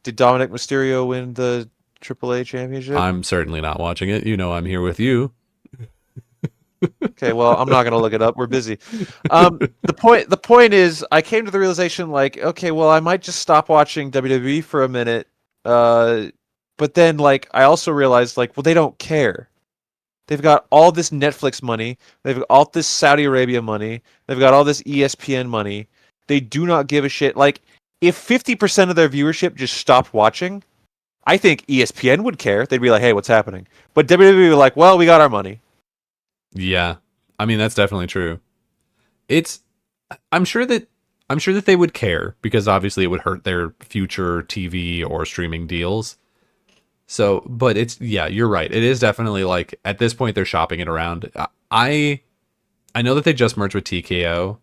Did Dominic Mysterio win the AAA championship? I'm certainly not watching it. You know I'm here with you. Okay, well, I'm not gonna look it up. We're busy. The point is, I came to the realization like, okay, well, I might just stop watching WWE for a minute. Uh, but then like, I also realized like, well, they don't care. They've got all this Netflix money. They've got all this Saudi Arabia money. They've got all this ESPN money. They do not give a shit. Like, if 50% of their viewership just stopped watching, I think ESPN would care. They'd be like, hey, what's happening? But WWE would be like, well, we got our money. Yeah. I mean, that's definitely true. It's I'm sure that they would care because obviously it would hurt their future TV or streaming deals. So, but it's yeah, you're right. It is definitely like at this point they're shopping it around. I know that they just merged with TKO,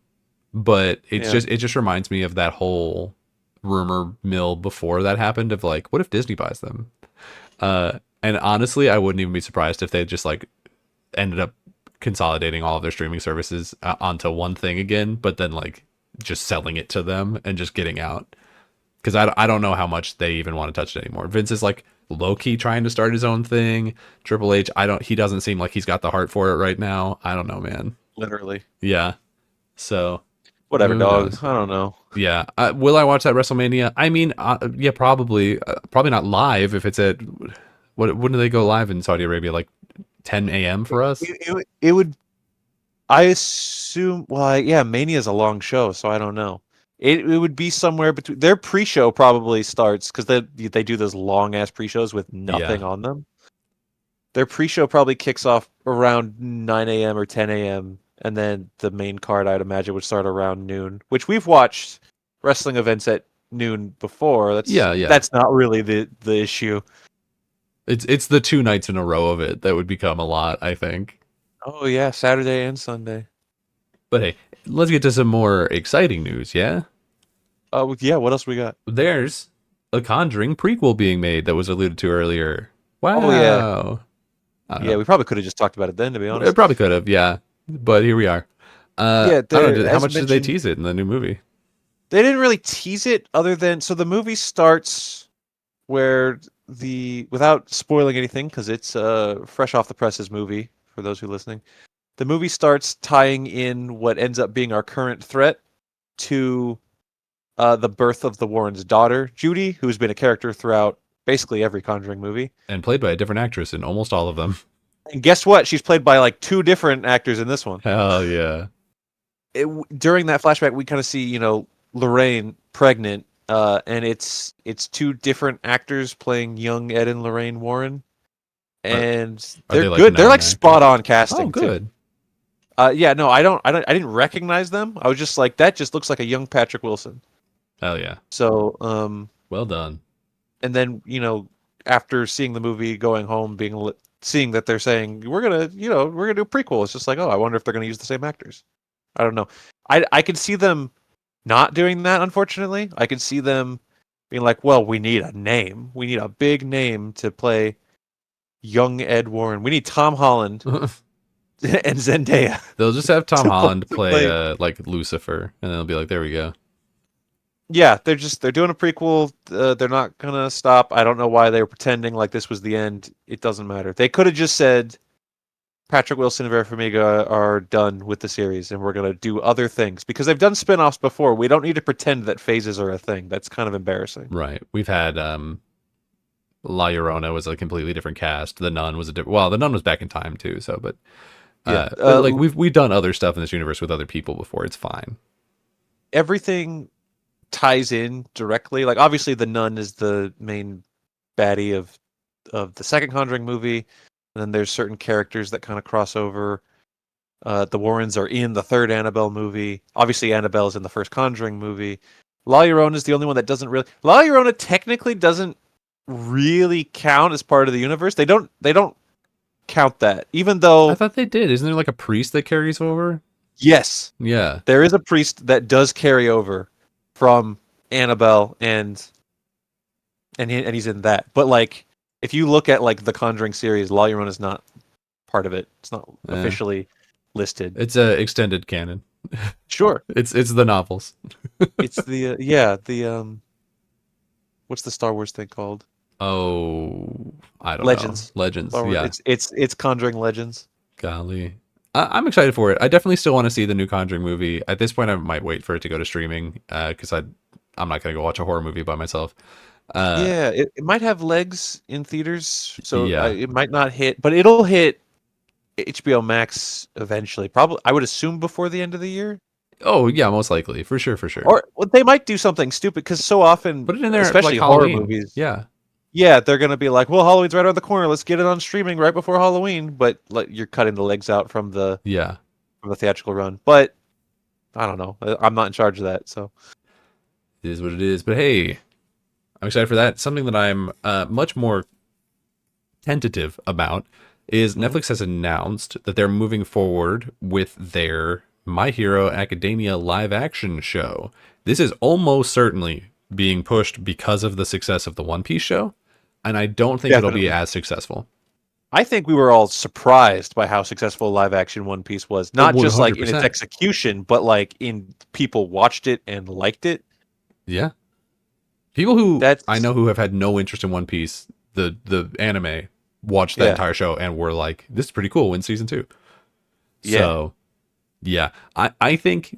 but Yeah. it just reminds me of that whole rumor mill before that happened of like what if Disney buys them? And honestly, I wouldn't even be surprised if they just like ended up consolidating all of their streaming services onto one thing again, but then like just selling it to them and just getting out. Because I don't know how much they even want to touch it anymore. Vince is like low key trying to start his own thing. Triple H, he doesn't seem like he's got the heart for it right now. I don't know, man. Literally. Yeah. So Whatever, who dog. knows? I don't know. Yeah. Will I watch that WrestleMania? I mean, yeah, probably. Probably not live if it's at when do they go live in Saudi Arabia? Like 10 a.m. for us. It would. I assume. Well, yeah, Mania is a long show, so I don't know. It would be somewhere between their pre-show probably starts because they do those long ass pre-shows with Yeah. nothing on them. Their pre-show probably kicks off around 9 a.m. or 10 a.m. and then the main card I'd imagine would start around noon. Which we've watched wrestling events at noon before. Yeah. Yeah. That's not really the issue. It's the 2 nights in a row of it that would become a lot, I think. Oh yeah, Saturday and Sunday. But hey, let's get to some more exciting news, yeah? Oh yeah, what else we got? There's a Conjuring prequel being made that was alluded to earlier. Oh yeah, Wow. I don't yeah. know. We probably could have just talked about it then, to be It honest. probably could have, yeah. but here we are. Yeah, I don't know. there How as much did they mentioned, tease it in the new movie? they didn't really tease it other than so the movie starts where the without spoiling anything because it's fresh off the presses movie for those who are listening. The movie starts tying in what ends up being our current threat to the birth of the Warrens' daughter, Judy, who's been a character throughout basically every Conjuring movie. And played by a different actress in almost all of them. And guess what? She's played by like two different actors in this one. Hell yeah. During that flashback, we kind of see, Lorraine pregnant, and it's two different actors playing young Ed and Lorraine Warren, Are, and are they're they like good. They're known like spot actors? on Oh, casting too. good. Yeah, no, I didn't recognize them. I was just like, that just looks like a young Patrick Wilson. Hell yeah. So, Well done. and then after seeing the movie, going home, seeing that they're saying we're gonna do a prequel, it's just like, oh, I wonder if they're gonna use the same actors. I don't know. I could see them not doing that. Unfortunately, I could see them being like, well, we need a name. We need a big name to play young Ed Warren. We need Tom Holland and Zendaya They'll just have Tom Holland to play play. like Lucifer, and they'll be like, "There we go." Yeah, they're doing a prequel. They're not gonna stop. I don't know why they were pretending like this was the end. It doesn't matter. They could have just said Patrick Wilson and Vera Farmiga are done with the series, and we're gonna do other things because they've done spin-offs before. We don't need to pretend that phases are a thing. That's kind of embarrassing. Right. We've had La Llorona was a completely different cast. The Nun was a different. Well, the Nun was back in time too. So, Yeah, but like we've done other stuff in this universe with other people before. It's fine. everything ties in directly. Like obviously, the Nun is the main baddie of the second Conjuring movie, and then there's certain characters that kind of cross over. The Warrens are in the third Annabelle movie. Obviously, Annabelle's in the first Conjuring movie. La Llorona is the only one that doesn't really. La Llorona technically doesn't really count as part of the universe. They don't count that, even I though thought they did. Isn't there like a priest that carries over? yes, Yeah. there is a priest that does carry over from Annabelle and he's in that. But like, if you look at like the Conjuring series, La Llorona is not part of it. It's not Eh. officially listed. It's a extended canon. Sure, It's the novels. it's the yeah the what's the Star Wars thing called? Oh, I don't know. Legends. Legends. Star Wars. Yeah. It's Conjuring Legends. Golly. I'm excited for it. I definitely still want to see the new Conjuring movie. At this point, I might wait for it to go to streaming because I'm not going to go watch a horror movie by myself. Uh, Yeah, it might have legs in theaters, so yeah. it might not hit, but it'll hit HBO Max eventually. Probably, I would assume before the end of the year. Oh, yeah, most likely. For sure, for sure. Or well, they might do something stupid because so often, Put it in there for like especially horror Halloween. movies, Yeah. yeah, they're gonna be like, "Well, Halloween's right around the corner. Let's get it on streaming right before Halloween." But like, you're cutting the legs out Yeah. from the theatrical run. But I don't know. I'm not in charge of that, so It is what it is. But hey, I'm excited for that. Something that I'm much more tentative about is Mhm. Netflix has announced that they're moving forward with their My Hero Academia live action show. This is almost certainly being pushed because of the success of the One Piece show, and I don't think it'll be Definitely. as successful. I think we were all surprised by how successful live action One Piece was. Oh, Not just like in its 100%. execution, but like in people watched it and liked it. Yeah. People who I That's know who have had no interest in One Piece, the anime, watched that yeah. entire show and were like, "This is pretty cool." In season 2, Yeah. so yeah, I think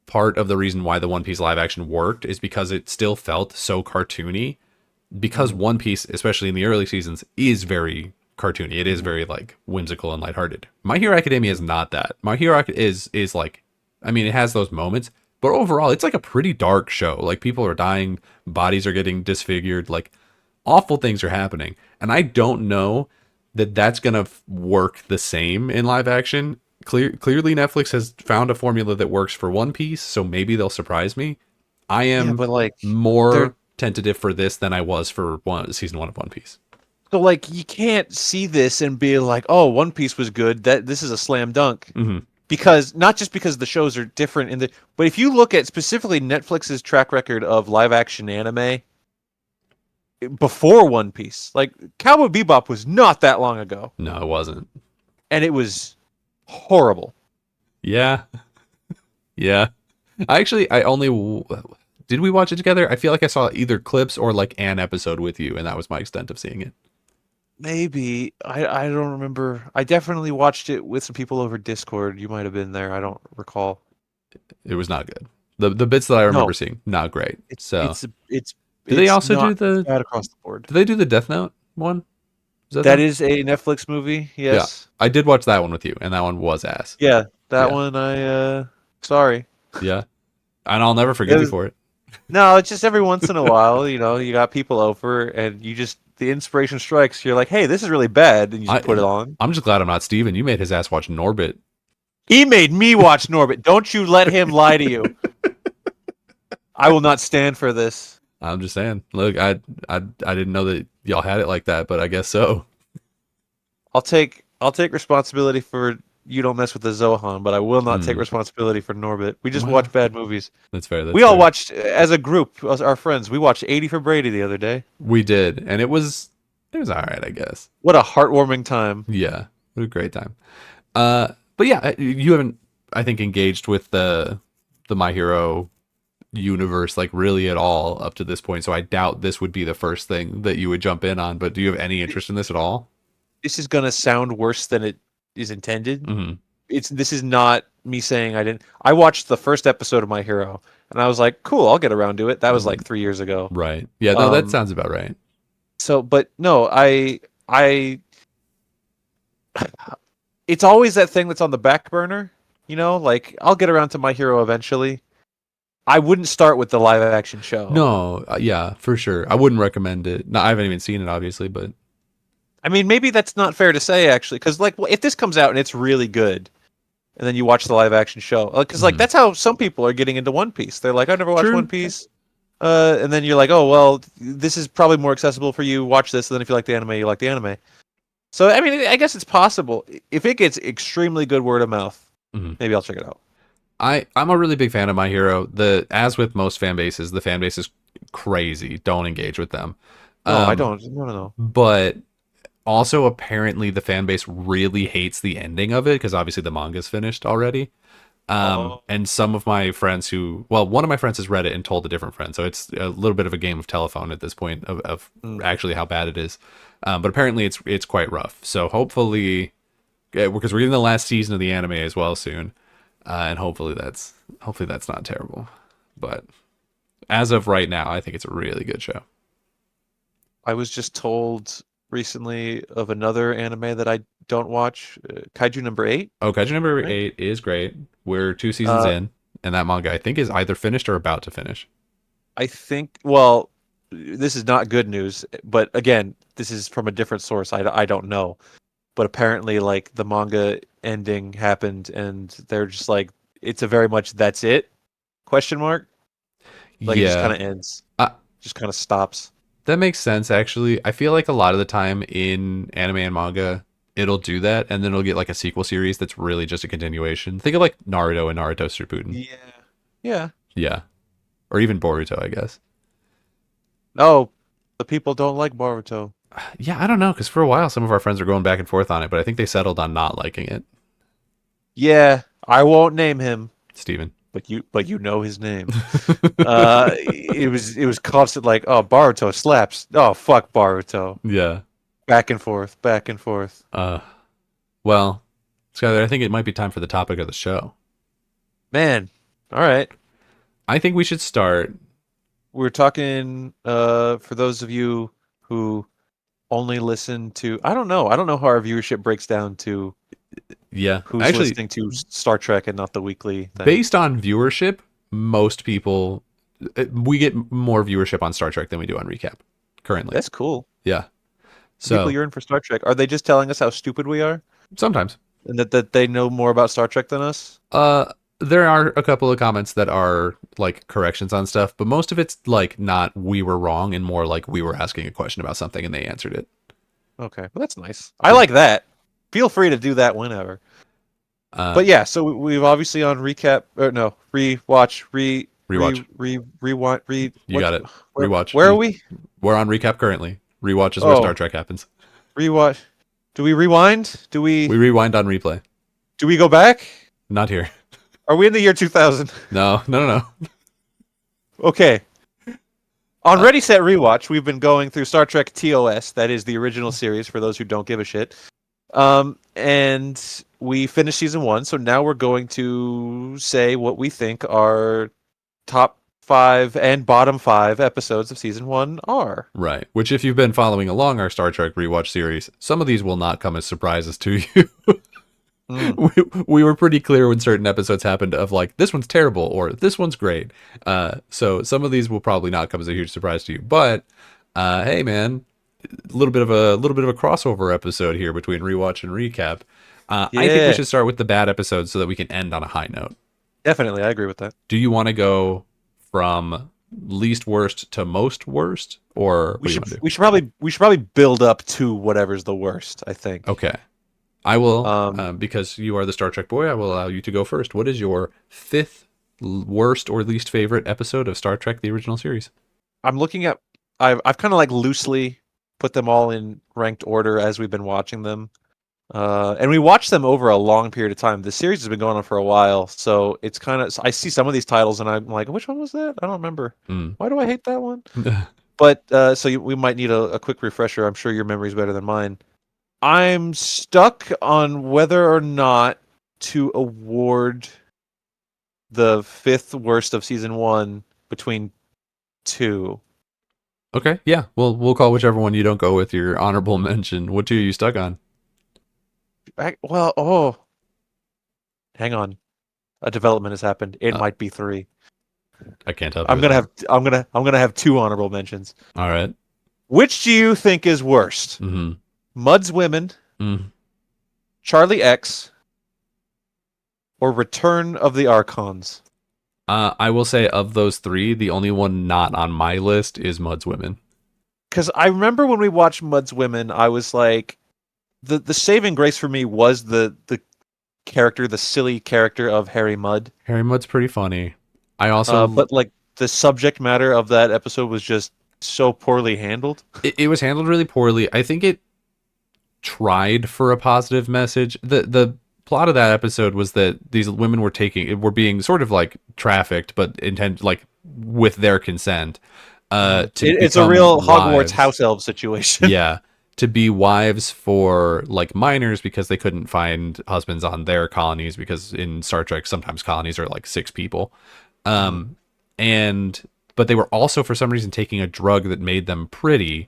part of the reason why the One Piece live action worked is because it still felt so cartoony. Because Mhm. One Piece, especially in the early seasons, is very cartoony. It is very like whimsical and lighthearted. My Hero Academia is not that. My Hero is like, I mean, it has those moments, but overall, it's like a pretty dark show. Like people are dying, bodies are getting disfigured, like awful things are happening, and I don't know that that's gonna work the same in live action. Clearly, Netflix has found a formula that works for One Piece, so maybe they'll surprise me. I Yeah, am but like they're more tentative for this than I was for season 1 of One Piece. so like you can't see this and be like, "Oh, One Piece was good. That this is a slam dunk." Hmm. Because not just because the shows are different but if you look at specifically Netflix's track record of live action anime before One Piece, like Cowboy Bebop was not that long ago, No, it wasn't. and it was horrible. Yeah, yeah. I only did we watch it together? I feel like I saw either clips or like an episode with you, and that was my extent of seeing it. Maybe I don't remember. I definitely watched it with some people over Discord. You might have been there. I don't recall. It was not good. The bits that I remember No, seeing, not great. it's So, it's it's did they it's also do not. It's the? bad across the board. Did they do the Death Note one? Is that That them? is a Netflix movie. Yeah, Yes. I did watch that one with you, and that one was ass. Yeah, that Yeah, one. Sorry. yeah, and I'll never It forgive you was for it. no. It's just every once in a while, you got people over, and you just the inspiration strikes. You're like, hey, this is really bad, and you just put it I on. I'm just glad I'm not Steven. You made his ass watch Norbit. He made me watch Norbit. Don't you let him lie to you. I will not stand for this. I'm just saying. Look, I didn't know that y'all had it like that, but I guess so. I'll take responsibility for you don't mess with the Zohan, but I will not take Hmm. responsibility for Norbit. We just watch Well, bad movies. that's fair. That's We all fair. watched as a group, as our friends. We watched 80 for Brady the other day. We did, and it was all right, I guess. What a heartwarming time. Yeah, it was a great time. But yeah, you haven't, I think, engaged with the My Hero universe like really at all up to this point. So I doubt this would be the first thing that you would jump in on. But do you have any interest in this at all? This is gonna sound worse than it is intended. Hmm. This is not me saying I didn't. I watched the first episode of My Hero, and I was like, cool, I'll get around to it. That was like 3 years ago. Right. Yeah. No, that Um, sounds about right. so, but no, I it's always that thing that's on the back burner, like I'll get around to My Hero eventually. I wouldn't start with the live action show. No. Yeah, for sure. I wouldn't recommend it. No, I haven't even seen it, obviously, but I mean, maybe that's not fair to say actually, because like, if this comes out and it's really good, and then you watch the live action show, because like Mhm. that's how some people are getting into One Piece. They're like, I never watched One True. Piece, and then you're like, oh well, this is probably more accessible for you. Watch this, and then if you like the anime, you like the anime. So I mean, I guess it's possible if it gets extremely good word of mouth. Mhm. Maybe I'll check it out. I'm a really big fan of My Hero. The as with most fan bases, the fan base is crazy. Don't engage with them. No, I Um, don't. No, no, no. but also apparently the fan base really hates the ending of it because obviously the manga's finished already. Oh. And some of my friends one of my friends has read it and told a different friend, so it's a little bit of a game of telephone at this point of Mm. actually how bad it is. But apparently it's quite rough. So hopefully, because we're getting the last season of the anime as well soon, and hopefully that's not terrible. But as of right now, I think it's a really good show. I was just told recently of another anime that I don't watch, Kaiju number 8, Oh, Kaiju number right? 8 is great. We're 2 seasons Uh, in, and that manga I think is either finished or about to finish. I think, well, this is not good news, but again, this is from a different source. I don't know. But apparently, like, the manga ending happened, and they're just like, it's a very much that's it? Question mark? Like, it just kind Yeah, of ends, uh, just kind of stops. that makes sense. Actually, I feel like a lot of the time in anime and manga, it'll do that, and then it'll get like a sequel series that's really just a continuation. Think of like Naruto and Naruto Shippuden. Yeah. Yeah. Yeah, or even Boruto, I guess. Oh, the people don't like Boruto. Yeah, I don't know, because for a while some of our friends were going back and forth on it, but I think they settled on not liking it. Yeah, I won't name him, Steven. but you know his name. It was constant like, oh, Baruto slaps. Oh, fuck Baruto. Yeah. Back and forth, back and forth. Uh. Well, Skyler, I think it might be time for the topic of the show. Man, all right. I think we should start. We're talking for those of you who only listen to I don't know how our viewership breaks down to Yeah, who's actually, listening to Star Trek and not the weekly thing. based on viewership, most people we get more viewership on Star Trek than we do on recap currently. That's cool. Yeah. The people So you're in for Star Trek, are they just telling us how stupid we are? sometimes, And that they know more about Star Trek than us? there are a couple of comments that are like corrections on stuff, but most of it's like not we were wrong and more like we were asking a question about something and they answered it. Okay, well that's nice. I like that. Feel free to do that whenever. Uh, But yeah, so we've obviously on recap or no rewatch Rewatch. rewind You got it. Rewatch. Where are we? We're on recap currently. Rewatch is where Oh, Star Trek happens. rewatch. Do we rewind? We rewind on replay. Do we go back? not here. Are we in the year 2000? No, no, no, no. Okay. On Uh, Ready Set Rewatch, we've been going through Star Trek TOS, that is the original series for those who don't give a shit. And we finished season 1, so now we're going to say what we think our top 5 and bottom 5 episodes of season 1 are. right. Which, if you've been following along our Star Trek rewatch series, some of these will not come as surprises to you. Mm. we were pretty clear when certain episodes happened of like, this one's terrible or this one's great. So some of these will probably not come as a huge surprise to you. But hey, man, a little bit of a crossover episode here between rewatch and recap. I think we Yeah, should start with the bad episodes so that we can end on a high note. definitely. I agree with that. Do you want to go from least worst to most worst, or what We do you should want to do? we should probably build up to whatever's the worst, I think. Okay, I will, Um because you are the Star Trek boy. I will allow you to go first. What is your fifth worst or least favorite episode of Star Trek: The Original Series? I'm looking at I've kind of like loosely put them all in ranked order as we've been watching them. And we watched them over a long period of time. The series has been going on for a while, so it's kind of I see some of these titles and I'm like, which one was that? I don't remember. Mm. Why do I hate that one? But we might need a quick refresher. I'm sure your memory's better than mine. I'm stuck on whether or not to award the fifth worst of season 1 between two. Okay, yeah, we'll call whichever one you don't go with your honorable mention. What two are you stuck on? Hang on. A development has happened. It Uh, might be 3. I can't help you I'm with gonna that. have I'm gonna have 2 honorable mentions. All right. Which do you think is worst? Mm-hmm. Mud's Women, Mm. Charlie X, or Return of the Archons? I will say of those three, the only one not on my list is Mud's Women. Because I remember when we watched Mud's Women, I was like, the saving grace for me was the character, the silly character of Harry Mudd. Harry Mudd's pretty funny. I also But like the subject matter of that episode was just so poorly handled. it was handled really poorly. I think it tried for a positive message. The plot of that episode was that these women were being sort of like trafficked, but intent like with their consent. To It's a become real Hogwarts wives. house elf situation. Yeah, to be wives for like minors because they couldn't find husbands on their colonies because in Star Trek sometimes colonies are like 6 people. And but they were also for some reason taking a drug that made them pretty.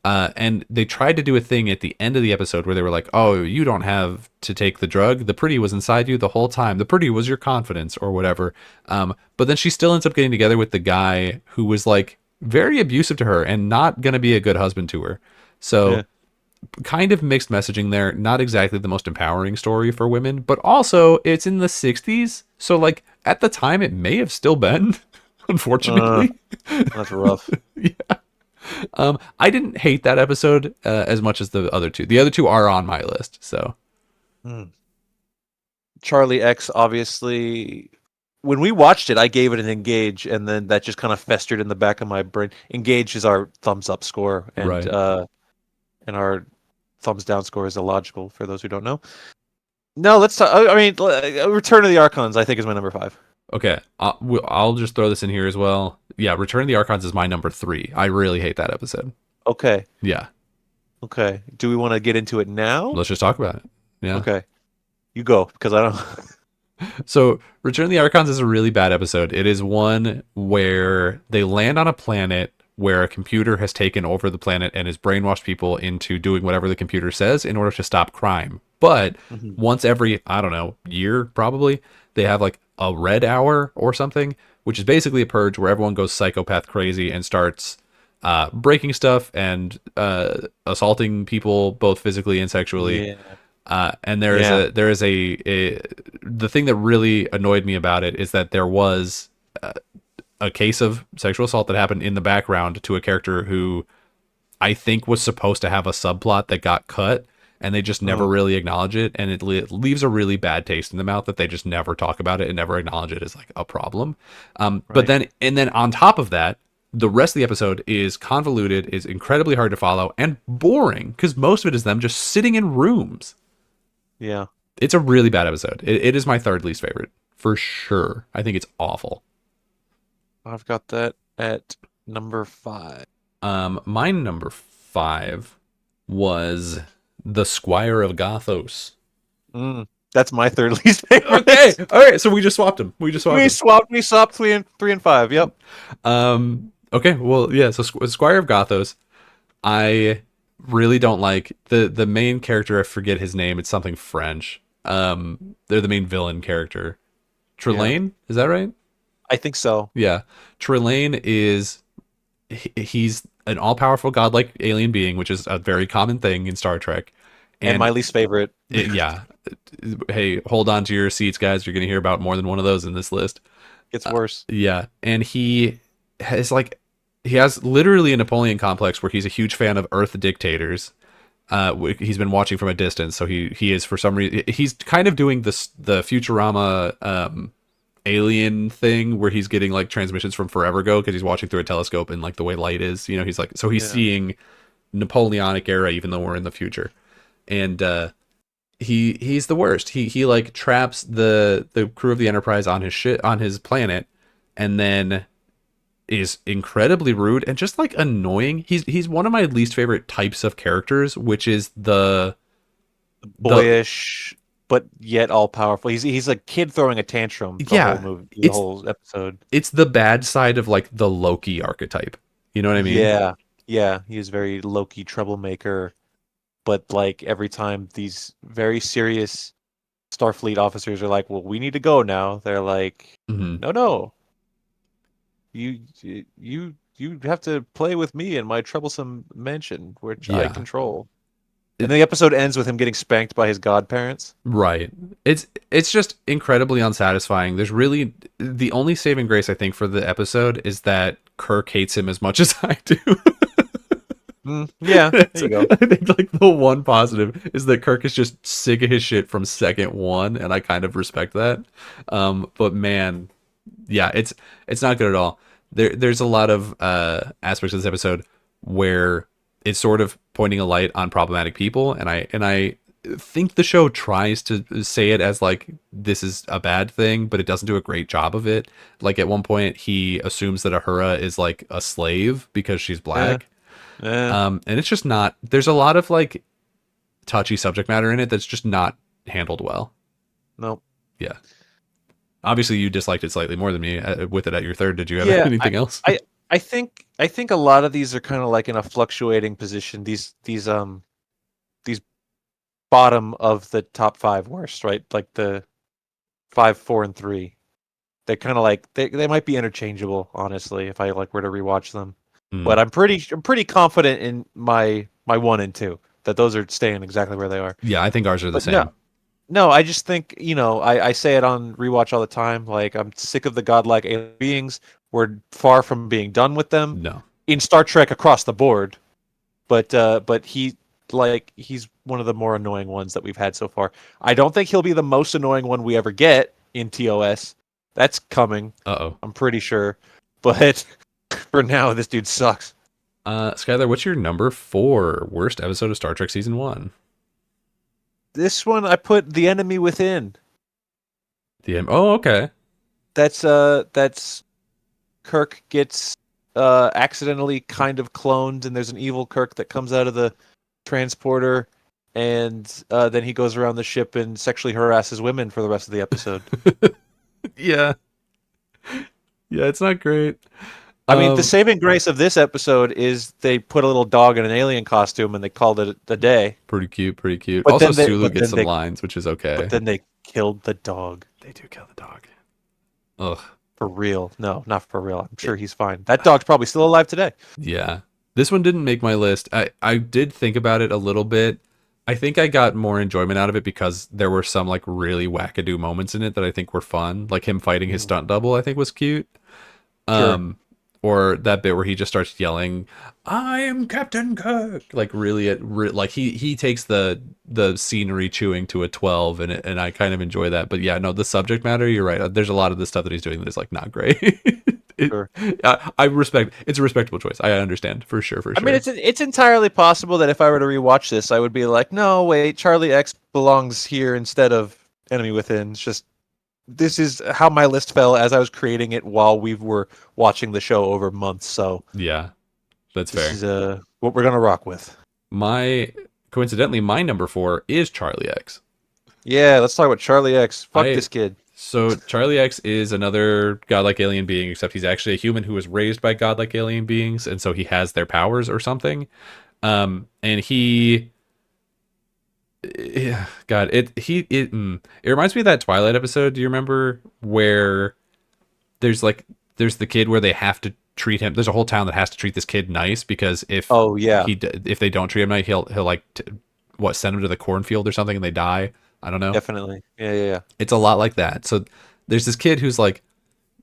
And they tried to do a thing at the end of the episode where they were like, "Oh, you don't have to take the drug. The pretty was inside you the whole time. The pretty was your confidence or whatever." But then she still ends up getting together with the guy who was like very abusive to her and not going to be a good husband to her. So Yeah. kind of mixed messaging there. Not exactly the most empowering story for women, but also it's in the 60s. So like at the time it may have still been, unfortunately. That's rough. I didn't hate that episode as much as the other two. The other two are on my list. So Charlie X, obviously, when we watched it, I gave it an engage, and then that just kind of festered in the back of my brain. Engage is our thumbs up score, Right. And our thumbs down score is illogical for those who don't know. No, let's talk. I mean, Return of the Archons, I think, is my number 5. Okay, I'll just throw this in here as well. Yeah, Return of the Archons is my number 3. I really hate that episode. Okay. Yeah, Okay. Do we want to get into it now? let's just talk about it. Yeah. Okay. You go, because I don't. So, Return of the Archons is a really bad episode. It is one where they land on a planet where a computer has taken over the planet and has brainwashed people into doing whatever the computer says in order to stop crime. But once every, I don't know, year probably, they have like a red hour or something, which is basically a purge where everyone goes psychopath crazy and starts breaking stuff and assaulting people both physically and sexually. Yeah. And there is a the thing that really annoyed me about it is that there was a case of sexual assault that happened in the background to a character who I think was supposed to have a subplot that got cut, and they just never really acknowledge it, and it leaves a really bad taste in the mouth that they just never talk about it and never acknowledge it as like a problem. But then on top of that, the rest of the episode is convoluted, is incredibly hard to follow, and boring because most of it is them just sitting in rooms. Yeah. It's a really bad episode. It is my third least favorite for sure. I think it's awful. I've got that at number 5. My number 5 was the Squire of Gothos. That's my third least Okay, favorite. all right. So we just swapped them. We just swapped them. We swapped 3 and 5. Yep. Okay. Well, yeah. So Squire of Gothos, I really don't like the main character. I forget his name. It's something French. They're the main villain character. Yeah. Trelane, is that right? I think so. Yeah. Trelane is he's an all-powerful godlike alien being, which is a very common thing in Star Trek. And my least favorite. Yeah. Hey, hold on to your seats, guys. You're going to hear about more than one of those in this list. It's worse. Yeah. And he has literally a Napoleon complex where he's a huge fan of Earth dictators. He's been watching from a distance, so he is, for some reason, he's kind of doing the Futurama alien thing where he's getting like transmissions from forever ago because he's watching through a telescope and like the way light is, he's like, so he's seeing Napoleonic era even though we're in the future. And he's the worst. He like traps the crew of the Enterprise on his planet, and then is incredibly rude and just like annoying. He's one of my least favorite types of characters, which is the boyish but yet all powerful. He's a kid throwing a tantrum the whole movie, the whole episode. It's the bad side of like the Loki archetype. You know what I mean? Yeah. Yeah, he's very Loki troublemaker, but like every time these very serious Starfleet officers are like, "Well, we need to go now." They're like, "No. You have to play with me in my troublesome mansion, which I control." And the episode ends with him getting spanked by his godparents. Right. It's just incredibly unsatisfying. There's really the only saving grace I think for the episode is that Kirk hates him as much as I do. Yeah, there you go. I think like the one positive is that Kirk is just sick of his shit from second one, and I kind of respect that. But man, yeah, it's not good at all. There's a lot of aspects of this episode where it's sort of pointing a light on problematic people, and I think the show tries to say it as like this is a bad thing, but it doesn't do a great job of it. Like at one point, he assumes that Uhura is like a slave because she's black. And it's just not. There's a lot of like touchy subject matter in it that's just not handled well. Nope. Yeah. Obviously, you disliked it slightly more than me with it at your third. Did you have anything else? I think a lot of these are kind of like in a fluctuating position. These bottom of the top 5 worst, right? Like the 5, 4, and 3. They're kind of like they might be interchangeable, honestly, if I like were to rewatch them. But I'm pretty confident in my 1 and 2 that those are staying exactly where they are. Yeah, I think ours are the same. No, I just think, I say it on rewatch all the time. Like, I'm sick of the godlike alien beings. We're far from being done with them. No. In Star Trek across the board. But he's one of the more annoying ones that we've had so far. I don't think he'll be the most annoying one we ever get in TOS. That's coming. Uh-oh. I'm pretty sure. But for now, this dude sucks. Skyler, what's your number 4 worst episode of Star Trek Season 1? This one, I put The Enemy Within. Oh, okay. That's Kirk gets accidentally kind of cloned, and there's an evil Kirk that comes out of the transporter, and then he goes around the ship and sexually harasses women for the rest of the episode. Yeah, it's not great. I mean, the saving grace of this episode is they put a little dog in an alien costume and they called it a day. Pretty cute. But Also, Sulu gets some lines, which is okay. But then they killed the dog. They do kill the dog. Ugh. For real. No, not for real. I'm sure he's fine. That dog's probably still alive today. Yeah. This one didn't make my list. I did think about it a little bit. I think I got more enjoyment out of it because there were some like really wackadoo moments in it that I think were fun. Like him fighting his stunt double, I think was cute. Sure. Or that bit where he just starts yelling, "I am Captain Kirk!" Like really, like he takes the scenery chewing to a 12, and I kind of enjoy that. But yeah, no, the subject matter, you're right. There's a lot of the stuff that he's doing that is like not great. Sure. I respect. It's a respectable choice. I understand for sure. For I mean, sure. it's entirely possible that if I were to rewatch this, I would be like, no, wait, Charlie X belongs here instead of Enemy Within. It's just this is how my list fell as I was creating it while we were watching the show over months. So Yeah, that's this fair. is what we're gonna rock with. My coincidentally, my number 4 is Charlie X. Yeah, let's talk about Charlie X. Fuck I this kid. So Charlie X is another godlike alien being, except he's actually a human who was raised by godlike alien beings, and so he has their powers or something. And he, yeah, God, it reminds me of that Twilight episode. Do you remember where there's the kid where they have to treat him? There's a whole town that has to treat this kid nice because Oh yeah, if they don't treat him nice, he'll like send him to the cornfield or something and they die. I don't know. definitely. Yeah. It's a lot like that. So there's this kid who's like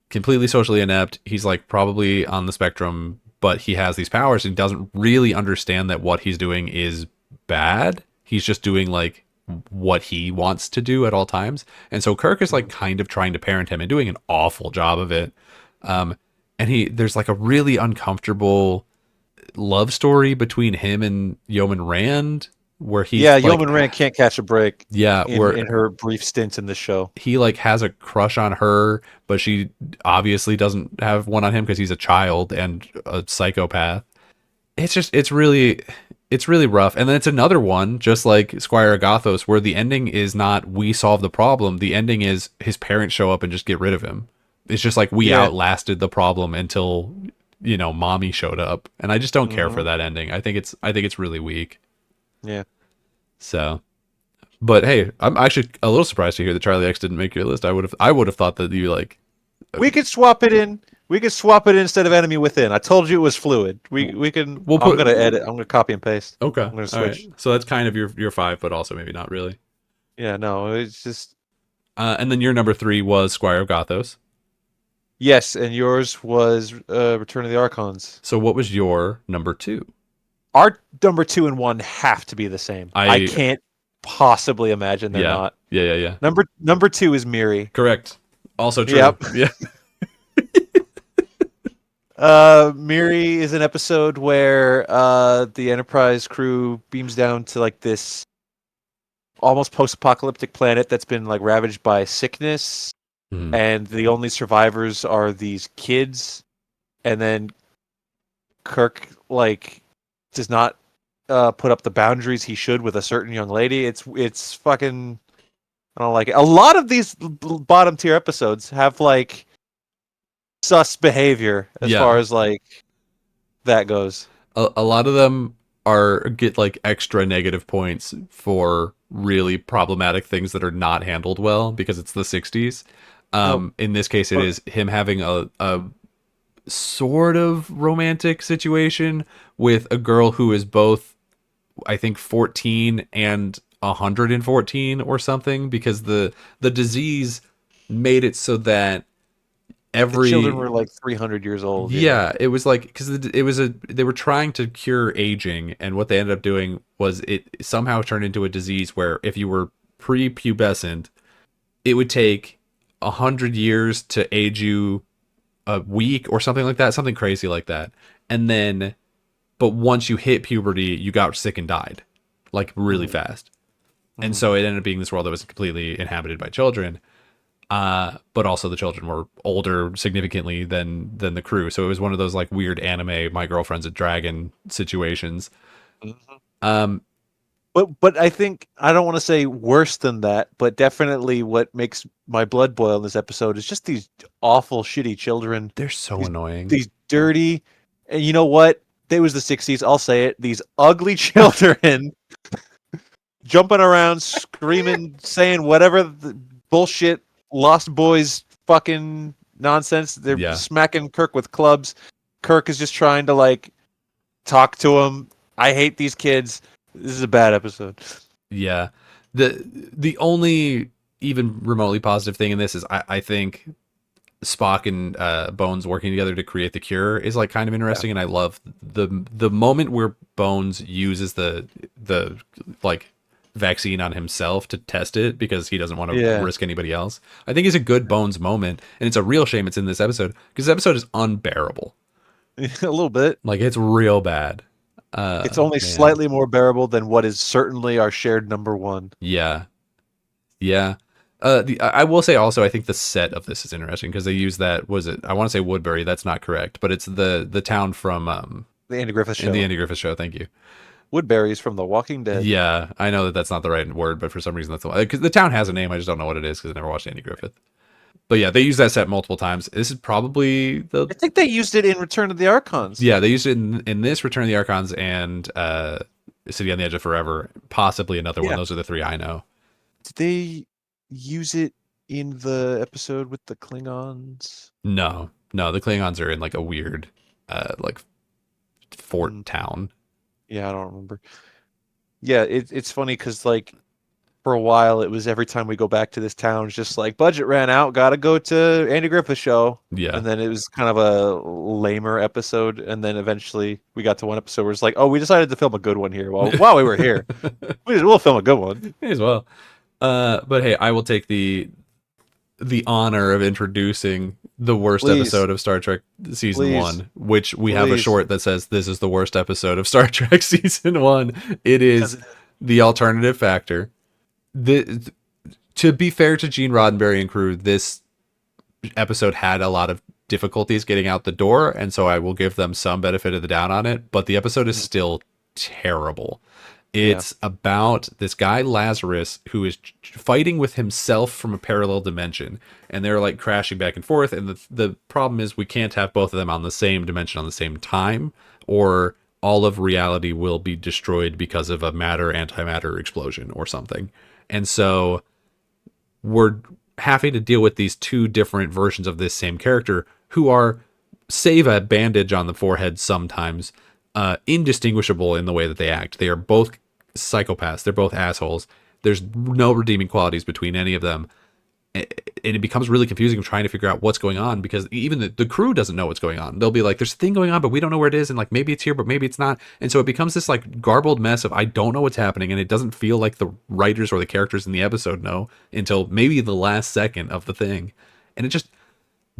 completely socially inept. He's like probably on the spectrum, but he has these powers and doesn't really understand that what he's doing is bad. He's just doing like what he wants to do at all times. And so Kirk is like kind of trying to parent him and doing an awful job of it. And there's like a really uncomfortable love story between him and Yeoman Rand where he's Yeah, like, Yeoman Rand can't catch a break. yeah, where In her brief stint in the show. he like has a crush on her, but she obviously doesn't have one on him because he's a child and a psychopath. It's really rough. And then it's another one, just like Squire Agathos, where the ending is not we solve the problem. The ending is his parents show up and just get rid of him. It's just like we outlasted the problem until mommy showed up, and I just don't care for that ending. I think it's really weak. Yeah. So, but hey, I'm actually a little surprised to hear that Charlie X didn't make your list. I would have thought that you like. We could swap it in. We could swap it in instead of Enemy Within. I told you it was fluid. We can. I'm gonna edit. I'm gonna copy and paste. Okay. I'm gonna switch. Right. So that's kind of your 5, but also maybe not really. Yeah. No. It's just. And then your number 3 was Squire of Gothos. Yes, and yours was Return of the Archons. So what was your number 2? Our number 2 and 1 have to be the same. I can't possibly imagine they're not. Yeah. Number 2 is Miri. Correct. Also true. Yep. Yeah. Miri is an episode where the Enterprise crew beams down to like this almost post-apocalyptic planet that's been like ravaged by sickness, and the only survivors are these kids. And then Kirk like does not put up the boundaries he should with a certain young lady. It's fucking. I don't like it. A lot of these bottom tier episodes have like sus behavior as far as like that goes. A lot of them get like extra negative points for really problematic things that are not handled well because it's the 60s. In this case, it is him having a sort of romantic situation with a girl who is both, I think, 14 and 114 or something, because the disease made it so that the children were like 300 years old. Yeah, it was like because they were trying to cure aging, and what they ended up doing was it somehow turned into a disease where if you were prepubescent, it would take 100 years to age you a week or something like that, something crazy like that. And then, but once you hit puberty, you got sick and died, like really fast. And so it ended up being this world that was completely inhabited by children. But also the children were older significantly than the crew. So it was one of those like weird anime, My Girlfriend's a Dragon situations. But I think, I don't want to say worse than that, but definitely what makes my blood boil in this episode is just these awful, shitty children. They're so annoying. These dirty, and you know what? It was the 60s, I'll say it. These ugly children jumping around, screaming, saying whatever the bullshit Lost Boys fucking nonsense. They're smacking Kirk with clubs. Kirk is just trying to like talk to him. I hate these kids. This is a bad episode. Yeah. The only even remotely positive thing in this is I think Spock and Bones working together to create the cure is like kind of interesting, and I love the moment where Bones uses the like vaccine on himself to test it because he doesn't want to Yeah, risk anybody else. I think it's a good Bones moment, and it's a real shame it's in this episode because this episode is unbearable. a little bit. Like it's real bad. It's only Man. slightly more bearable than what is certainly our shared number one. Yeah. Yeah. I will say also, I think the set of this is interesting because they use that. Was it? I want to say Woodbury. That's not correct, but it's the town from The Andy Griffith in the Show. Andy Griffith Show. Thank you. Woodbury's from The Walking Dead. Yeah, I know that that's not the right word, but for some reason that's the one. Because the town has a name, I just don't know what it is because I never watched Andy Griffith. But yeah, they use that set multiple times. This is probably the I think they used it in Return of the Archons. yeah they used it in this Return of the Archons and City on the Edge of Forever, possibly another one. Yeah. Those are the three I know. Did they use it in the episode with the Klingons? No, no, the Klingons are in like a weird like fort Mm, town. yeah, I don't remember. Yeah, it's funny because like for a while it was every time we go back to this town, it's just like budget ran out, gotta go to Andy Griffith Show. Yeah. And then it was kind of a lamer episode, and then eventually we got to one episode where it's like, oh, we decided to film a good one here while we were here. We'll film a good one. May as well. But hey, I will take the honor of introducing the worst Please. episode of Star Trek season Please. 1, which we have a Please. short that says this is the worst episode of Star Trek season 1. It is the alternative factor. To be fair to Gene Roddenberry and crew, this episode had a lot of difficulties getting out the door, and so I will give them some benefit of the doubt on it, but the episode is still terrible. It's about this guy Lazarus who is fighting with himself from a parallel dimension, and they're like crashing back and forth. And the problem is we can't have both of them on the same dimension on the same time, or all of reality will be destroyed because of a matter antimatter explosion or something. And so we're having to deal with these two different versions of this same character who are, save a bandage on the forehead sometimes, indistinguishable in the way that they act. They are both psychopaths. They're both assholes. There's no redeeming qualities between any of them. And it becomes really confusing trying to figure out what's going on because even the crew doesn't know what's going on. They'll be like, there's a thing going on, but we don't know where it is. And like, maybe it's here, but maybe it's not. And so it becomes this like garbled mess of, I don't know what's happening. And it doesn't feel like the writers or the characters in the episode know until maybe the last second of the thing. And it just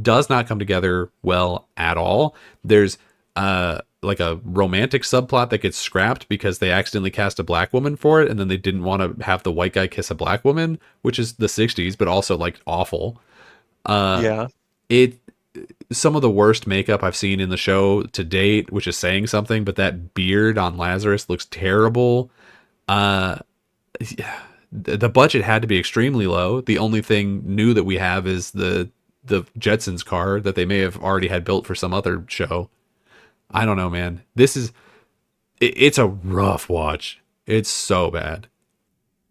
does not come together well at all. There's like a romantic subplot that gets scrapped because they accidentally cast a black woman for it, and then they didn't want to have the white guy kiss a black woman, which is the 60s, but also like awful. Yeah. It some of the worst makeup I've seen in the show to date, which is saying something, but that beard on Lazarus looks terrible. The budget had to be extremely low. The only thing new that we have is the Jetsons car that they may have already had built for some other show. I don't know, man. It's a rough watch. It's so bad.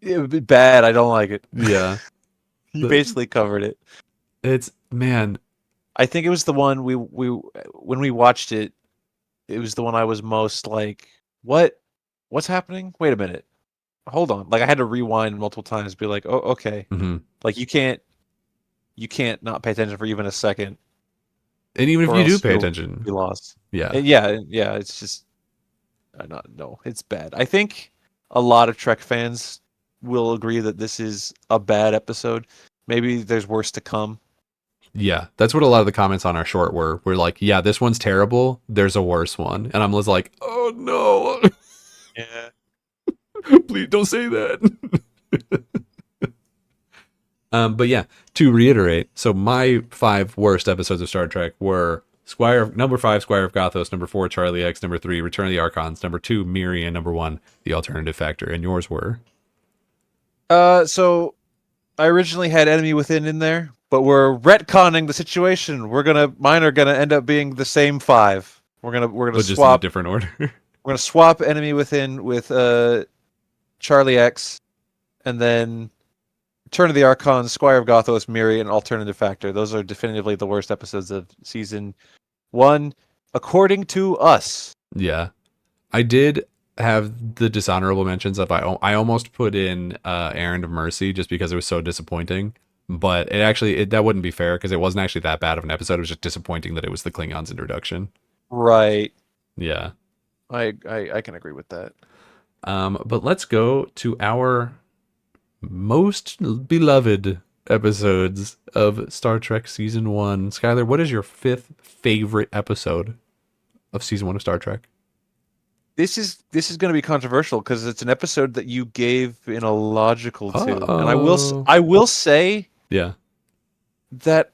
It would be bad. I don't like it. Yeah. You basically covered it. It's, man. I think it was the one we when we watched it, it was the one I was most like, what's happening? Wait a minute. Hold on. Like I had to rewind multiple times, be like, oh, okay. Mm-hmm. Like you can't not pay attention for even a second. And even if or you do else pay you'll attention. be lost. Yeah. And yeah, it's just no, it's bad. I think a lot of Trek fans will agree that this is a bad episode. Maybe there's worse to come. Yeah. That's what a lot of the comments on our short were. We're like, yeah, this one's terrible. There's a worse one. And I'm just like, oh no. Yeah. Please don't say that. But yeah, to reiterate, so my 5 worst episodes of Star Trek were number 5, Squire of Gothos, number 4, Charlie X, number 3, Return of the Archons, number 2, Miri, and number 1, The Alternative Factor. And yours were? So I originally had Enemy Within in there, but we're retconning the situation. Mine are gonna end up being the same 5. We're gonna But just in a swap. different order. We're gonna swap Enemy Within with Charlie X, and then Turn of the Archon, Squire of Gothos, Miri, and Alternative Factor. Those are definitively the worst episodes of season 1, according to us. Yeah. I did have the dishonorable mentions of I almost put in Errand of Mercy just because it was so disappointing. But that wouldn't be fair because it wasn't actually that bad of an episode. It was just disappointing that it was the Klingons introduction. Right. Yeah. I can agree with that. But let's go to our most beloved episodes of Star Trek Season 1. Skyler, what is your fifth favorite episode of Season 1 of Star Trek? This is going to be controversial because it's an episode that you gave in a logical two, and Uh-oh. I will say Yeah. that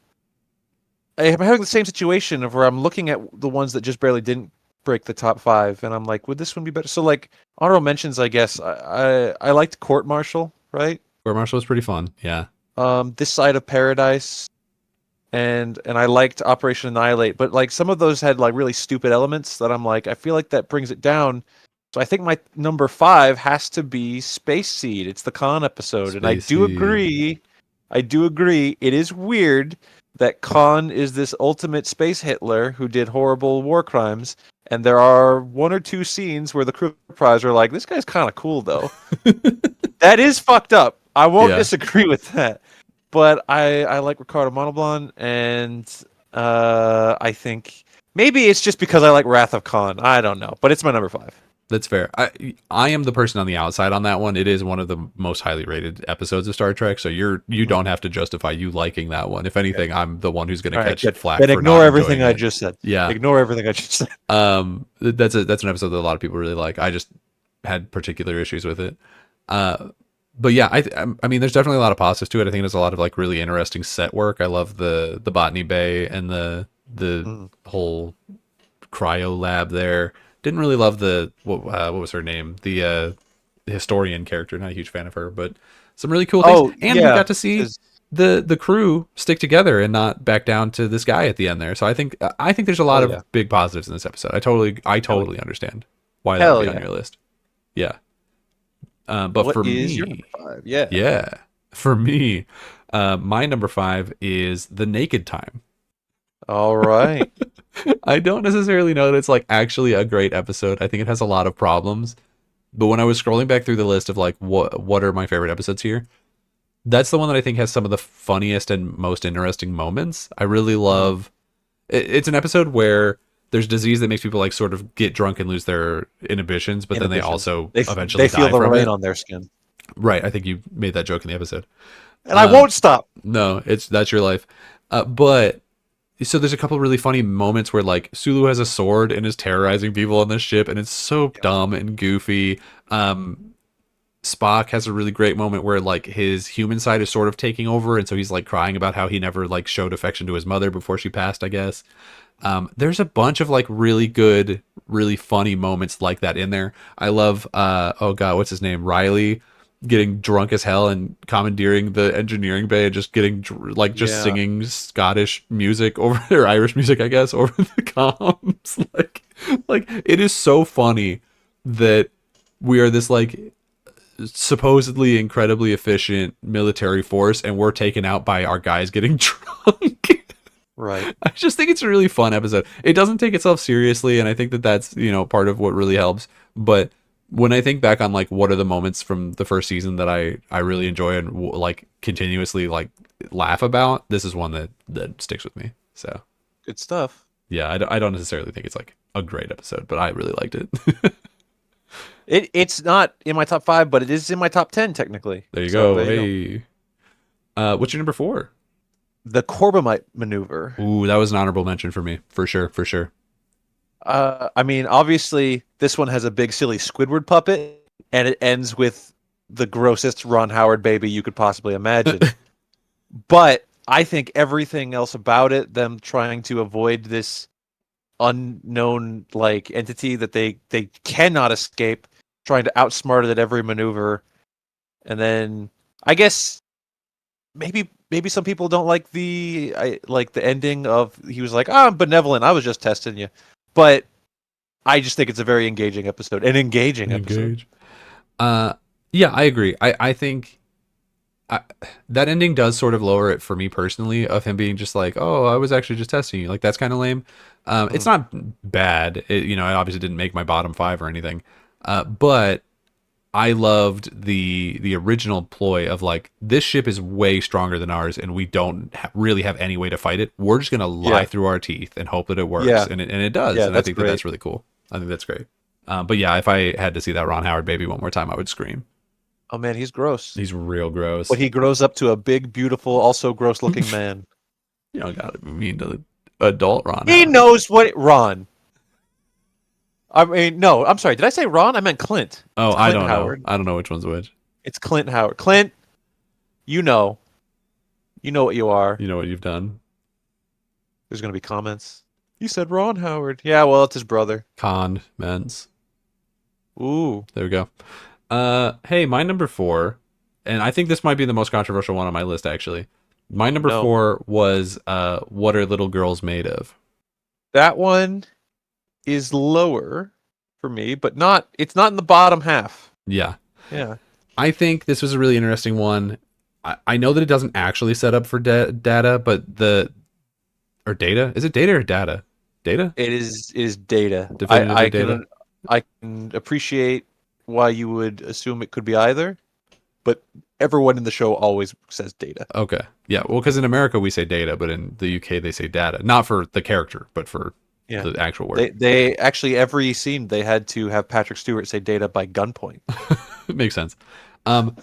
I'm having the same situation of where I'm looking at the ones that just barely didn't break the top five, and I'm like, would this one be better? So like honorable mentions, I guess I liked Court Martial, right? Court Martial was pretty fun. Yeah. This Side of Paradise, and I liked Operation Annihilate, but like some of those had like really stupid elements that I'm like, I feel like that brings it down. So I think my number five has to be Space Seed. It's the Khan episode, and Spacey. I do agree. It is weird that Khan is this ultimate space Hitler who did horrible war crimes, and there are one or two scenes where the crew prize are like, this guy's kind of cool though. That is fucked up. I won't Yeah. disagree with that. But I like Ricardo Montalban, and I think maybe it's just because I like Wrath of Khan. I don't know, but it's my number five. That's fair. I am the person on the outside on that one. It is one of the most highly rated episodes of Star Trek, so you Mhm. don't have to justify you liking that one. If anything, I'm the one who's going to All right, catch good. flack Then for not ignore everything enjoying I it. just said. Yeah. Ignore everything I just said. That's an episode that a lot of people really like. I just had particular issues with it. But yeah, I mean, there's definitely a lot of positives to it. I think there's a lot of like really interesting set work. I love the botany bay and the Mm. whole cryo lab there. Didn't really love the what was her name? The historian character. Not a huge fan of her, but some really cool things. Oh And we yeah, got to see 'cause- the crew stick together and not back down to this guy at the end there. So I think there's a lot hell of yeah, big positives in this episode. I hell, totally understand why that would hell be on yeah. your list. Yeah. But What for is your number me, five? Yeah. yeah, for me, my number five is The Naked Time. All right. I don't necessarily know that it's like actually a great episode. I think it has a lot of problems. But when I was scrolling back through the list of like what are my favorite episodes here, that's the one that I think has some of the funniest and most interesting moments. I really Mhm. love it's an episode where there's disease that makes people like sort of get drunk and lose their inhibitions, but then they Inhibitions. also They eventually feel die the from rain it. on their skin, Right. I think you made that joke in the episode. and I Um, won't stop. no, that's your life. But so there's a couple really funny moments where like Sulu has a sword and is terrorizing people on the ship, and it's so dumb and goofy. Spock has a really great moment where like his human side is sort of taking over, and so he's like crying about how he never like showed affection to his mother before she passed, I guess. There's a bunch of like really good, really funny moments like that in there. I love oh god, what's his name? Riley getting drunk as hell and commandeering the engineering bay and just getting like just Yeah. singing Scottish music over or Irish music, I guess, over the comms. Like it is so funny that we are this like supposedly incredibly efficient military force and we're taken out by our guys getting drunk. Right. I just think it's a really fun episode. It doesn't take itself seriously, and I think that that's part of what really helps. But when I think back on like what are the moments from the first season that I really enjoy and like continuously like laugh about, this is one that sticks with me. So Good stuff. yeah, I don't necessarily think it's like a great episode, but I really liked it. It's not in my top five, but it is in my top 10 technically. There you So go. there you go. Hey, what's your number four? The Corbomite maneuver. Ooh, that was an honorable mention for me, for sure, for sure. I mean, obviously, this one has a big silly Squidward puppet, and it ends with the grossest Ron Howard baby you could possibly imagine. But I think everything else about it, them trying to avoid this unknown like entity that they cannot escape, trying to outsmart it at every maneuver, and then I guess maybe some people don't like like the ending of he was like, I'm benevolent, I was just testing you, but I just think it's a very engaging episode, an engaging episode. Engage. Yeah, I agree. I think that ending does sort of lower it for me personally, of him being just like, oh, I was actually just testing you. Like that's kind of lame. It's Mhm. not bad. It obviously didn't make my bottom five or anything. But I loved the original ploy of like this ship is way stronger than ours, and we don't really have any way to fight it. We're just gonna lie Yeah, through our teeth and hope that it works, yeah, and it does. yeah. And I That's think that great. that's really cool. I think that's great. But yeah, if I had to see that Ron Howard baby one more time, I would scream. Oh man, he's gross. He's real But gross. he grows up to a big, beautiful, also gross-looking man. You don't gotta be mean to the adult Ron He Howard. knows what Ron. I mean, no, I'm sorry. Did I say Ron? I meant Clint. Oh, It's I Clint don't know. Howard. I don't know which one's which. It's Clint Howard. Clint, you know. You know what you are. You know what you've done. There's going to be comments. You said Ron Howard. Yeah, well, it's his brother. Comments. Ooh. There we go. Hey, my number 4, and I think this might be the most controversial one on my list, actually. My Oh, number no. 4 was What Are Little Girls Made Of? That one is lower for me, but it's not in the bottom half. Yeah. Yeah. I think this was a really interesting one. I know that it doesn't actually set up for data, but or data? Is it data or data? Data? It is data. Definitively data? I can appreciate why you would assume it could be either, but everyone in the show always says data. Okay. Yeah. Well, because in America we say data, but in the UK they say data. Not for the character, but for Yeah. the actual word. They actually every scene they had to have Patrick Stewart say data by gunpoint. It makes sense. Um,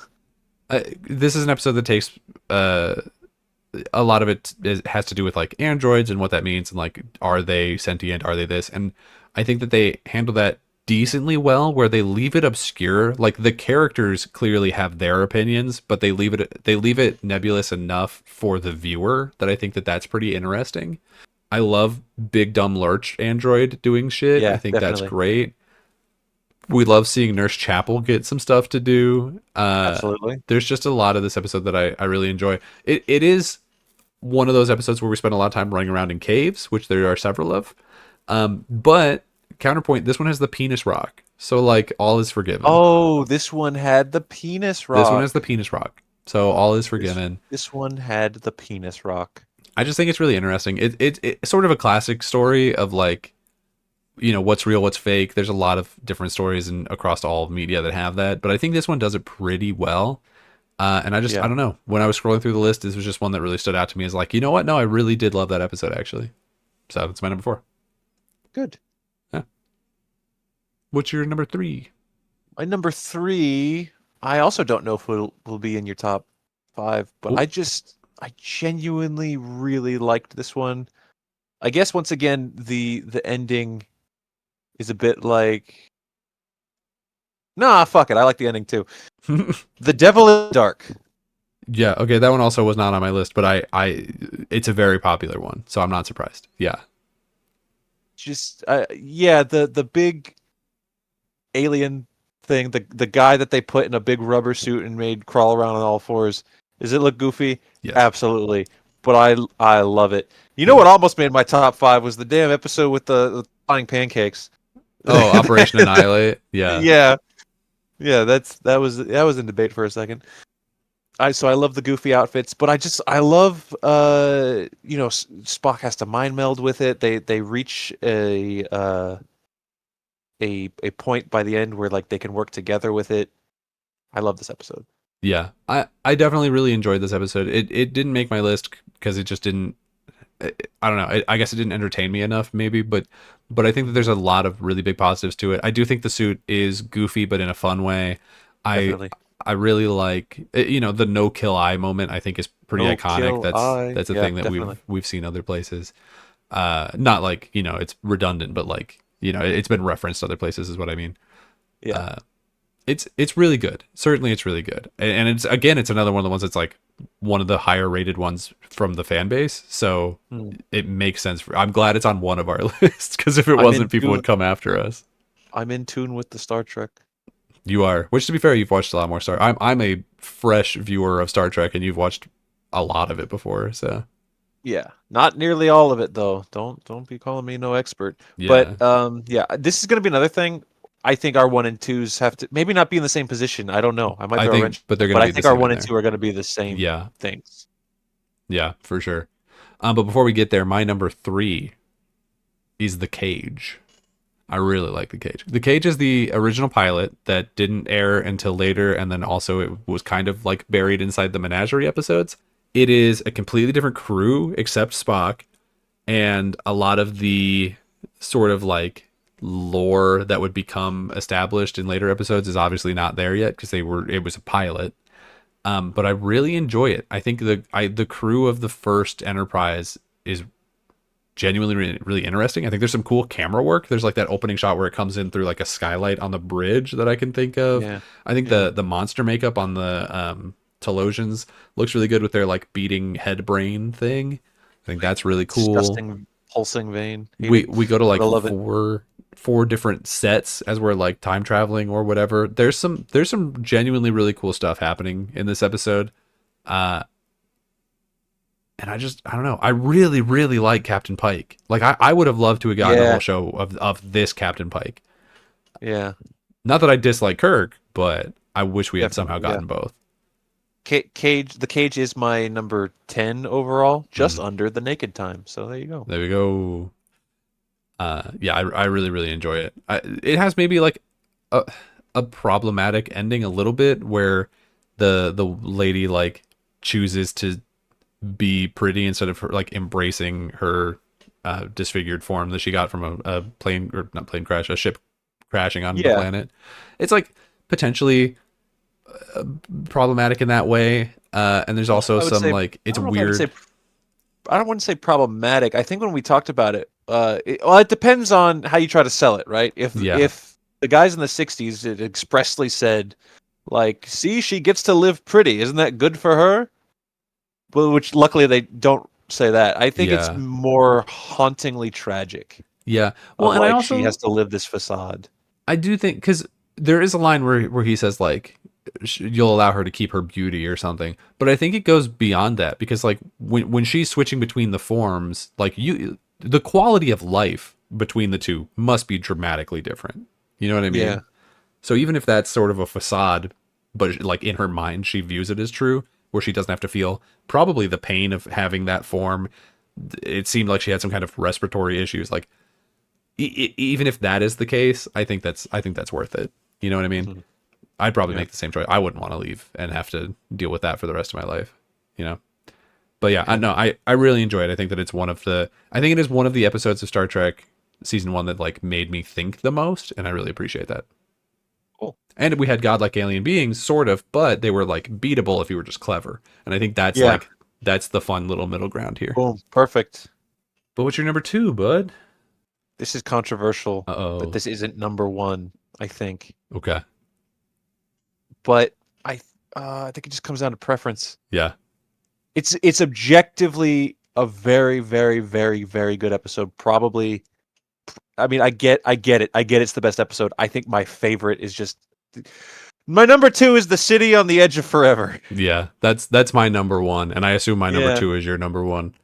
this is an episode that takes a lot of has to do with like androids and what that means and like are they sentient, are they this, and I think that they handle that decently well where they leave it obscure. Like the characters clearly have their opinions, but they leave it nebulous enough for the viewer that I think that that's pretty interesting. I love Big Dumb Lurch android doing shit. I Yeah, think that's definitely. great. We love seeing Nurse Chapel get some stuff to do. Absolutely. There's just a lot of this episode that I really enjoy. It is one of those episodes where we spend a lot of time running around in caves, which there are several of. But counterpoint, this one has the penis rock. So like all is forgiven. Oh, this one had the penis This one rock. has the penis rock. So all is This forgiven. this one had the penis rock. I just think it's really interesting. It's sort of a classic story of like, you know, what's real, what's fake. There's a lot of different stories and across all media that have that, but I think this one does it pretty well. And I Yeah, don't know. When I was scrolling through the list, this was just one that really stood out to me as like, you know what? No, I really did love that episode actually. So that's my number 4. good. Yeah. What's your number 3? My number 3, I also don't know if will be in your top 5, but Oh, I genuinely really liked this one. I guess once again the ending is a bit like, nah, fuck it. I like the ending too. The Devil in the Dark. yeah. Okay, that one also was not on my list, but it's a very popular one, so I'm not surprised. Yeah. Just yeah, the big alien thing, the guy that they put in a big rubber suit and made crawl around on all fours. Does it look goofy? Yes. Absolutely. But I love it. You know Yeah. what almost made my top 5 was the damn episode with the flying pancakes. Oh, Operation Annihilate. Yeah. Yeah. Yeah, that was in debate for a second. I love the goofy outfits, but I love Spock has to mind meld with it. They reach a point by the end where like they can work together with it. I love this episode. Yeah. I definitely really enjoyed this episode. It didn't make my list because it just didn't. I don't know. I guess it didn't entertain me enough, maybe, but I think that there's a lot of really big positives to it. I do think the suit is goofy, but in a fun way. I Definitely. I really like the no kill eye moment. I think is pretty No iconic. kill eye. That's a Yeah, thing that definitely. we've seen other places. Not like it's redundant, but like it's been referenced other places is what I mean. Yeah. Uh, it's really good. Certainly, it's really good, and it's another one of the ones that's like one of the higher rated ones from the fan base. So Hmm. it makes sense. I'm glad it's on one of our lists because if it I'm in wasn't, people would come after us. I'm in tune with the Star Trek. You are, which to be fair, you've watched a lot more Star. I'm a fresh viewer of Star Trek, and you've watched a lot of it before. So Yeah, not nearly all of it though. Don't be calling me no expert. yeah, But yeah, this is going to be another thing. I think our 1 and 2s have to maybe not be in the same position. I don't know. I might I throw a think, wrench, but they're but gonna I be the think our same in 1 and there. 2 are going to be the same Yeah, things. yeah, for sure. But before we get there, my number 3 is The Cage. I really like The Cage. The Cage is the original pilot that didn't air until later, and then also it was kind of like buried inside the Menagerie episodes. It is a completely different crew except Spock, and a lot of the sort of like lore that would become established in later episodes is obviously not there yet because it was a pilot. But I really enjoy it. I think the crew of the first Enterprise is genuinely really, really interesting. I think there's some cool camera work. There's like that opening shot where it comes in through like a skylight on the bridge that I can think of. Yeah. I think Yeah. the monster makeup on the Telosians looks really good with their like beating head brain thing. I think that's really cool. Disgusting pulsing vein. Hate We it. go to But I like love it. four different sets as we're like time traveling or whatever. There's some genuinely really cool stuff happening in this episode. Uh and I don't know. I really, really like Captain Pike. Like I would have loved to have gotten a whole Yeah. show of this Captain Pike. Yeah. Not that I dislike Kirk, but I wish we had somehow Definitely. Yeah. gotten both. Cage. The Cage is my number 10 overall, just Mm, under the Naked Time. So there you go. there we go. Yeah, I really, really enjoy it. It has maybe like a a problematic ending a little bit where the lady like chooses to be pretty instead of her like embracing her disfigured form that she got from a plane or not plane crash, a ship crashing onto the Yeah. planet. It's like potentially problematic in that way. And there's also I would some say like I it's don't know if I would say weird. I don't want to say problematic. I think when we talked about it, well, it depends on how you try to sell it, right? Yeah, If the guys in the '60s it expressly said, like, "See, she gets to live pretty. Isn't that good for her?" Well, which luckily they don't say that. I think it's yeah, more hauntingly tragic yeah. Well, of and I like she has also to live this facade. I do think because there is a line where he says like you'll allow her to keep her beauty or something, but I think it goes beyond that because like when she's switching between the forms, like the quality of life between the two must be dramatically different. You know what I Yeah. mean? So even if that's sort of a facade, but like in her mind she views it as true, where she doesn't have to feel probably the pain of having that form. It seemed like she had some kind of respiratory issues. Like even if that is the case, I think that's worth it. You know what I mean? Mhm. I'd probably Yeah. make the same choice. I wouldn't want to leave and have to deal with that for the rest of my life. You know. But yeah, I Yeah. know I really enjoy it. I think that it's I think it is one of the episodes of Star Trek season 1 that like made me think the most, and I really appreciate that. Cool. And we had godlike alien beings, sort of, but they were like beatable if you were just clever. And I think Yeah. that's the fun little middle ground here. Boom. Perfect. But what's your number 2, bud? This is controversial Uh that oh. this isn't number one, I think. Okay. But I I think it just comes down to preference. Yeah. It's objectively a very, very, very, very good episode. Probably, I mean, I get it. I get it's the best episode. I think my favorite is just my number two is The City on the Edge of Forever. Yeah. That's my number 1, and I assume my number Yeah. 2 is your number 1.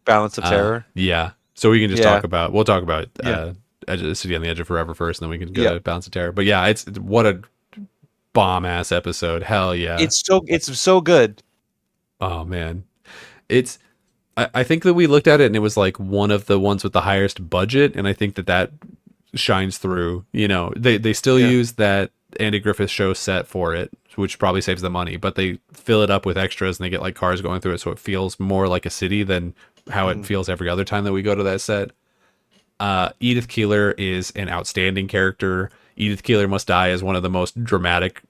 Balance of Terror. Yeah. So we can just Yeah. we'll talk about Yeah. Edge of the City on the Edge of Forever first, and then we can go Yeah. to Balance of Terror. But yeah, it's what a bomb ass episode. Hell yeah. It's so good. Oh man. It's I think that we looked at it and it was like one of the ones with the highest budget, and I think that shines through. You know, they still Yeah. use that Andy Griffith show set for it, which probably saves the money, but they fill it up with extras and they get like cars going through it, so it feels more like a city than how it Mhm. feels every other time that we go to that set. Edith Keeler is an outstanding character. Edith Keeler Must Die is one of the most dramatic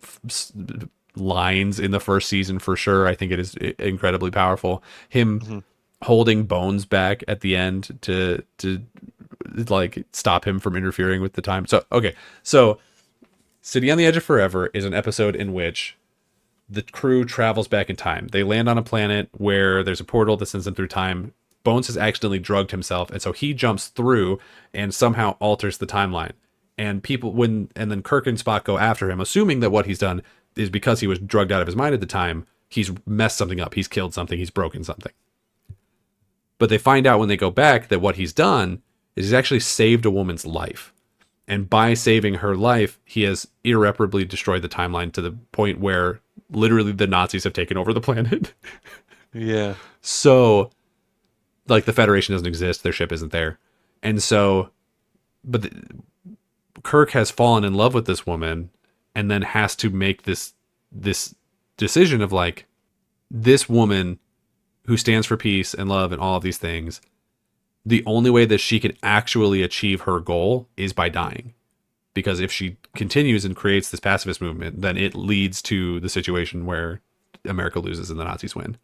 lines in the first season for sure. I think it is incredibly powerful. Him Mhm. holding Bones back at the end to like stop him from interfering with the time. So okay, so City on the Edge of Forever is an episode in which the crew travels back in time. They land on a planet where there's a portal that sends them through time. Bones has accidentally drugged himself, and so he jumps through and somehow alters the timeline. And then Kirk and Spock go after him, assuming that what he's done is because he was drugged out of his mind at the time. He's messed something up. He's killed something. He's broken something. But they find out when they go back that what he's done is he's actually saved a woman's life. And by saving her life, he has irreparably destroyed the timeline to the point where literally the Nazis have taken over the planet. Yeah. So, like, the Federation doesn't exist, their ship isn't there. And so, Kirk has fallen in love with this woman and then has to make this decision of like, this woman who stands for peace and love and all of these things the only way that she can actually achieve her goal is by dying. Because if she continues and creates this pacifist movement, then it leads to the situation where America loses and the Nazis win.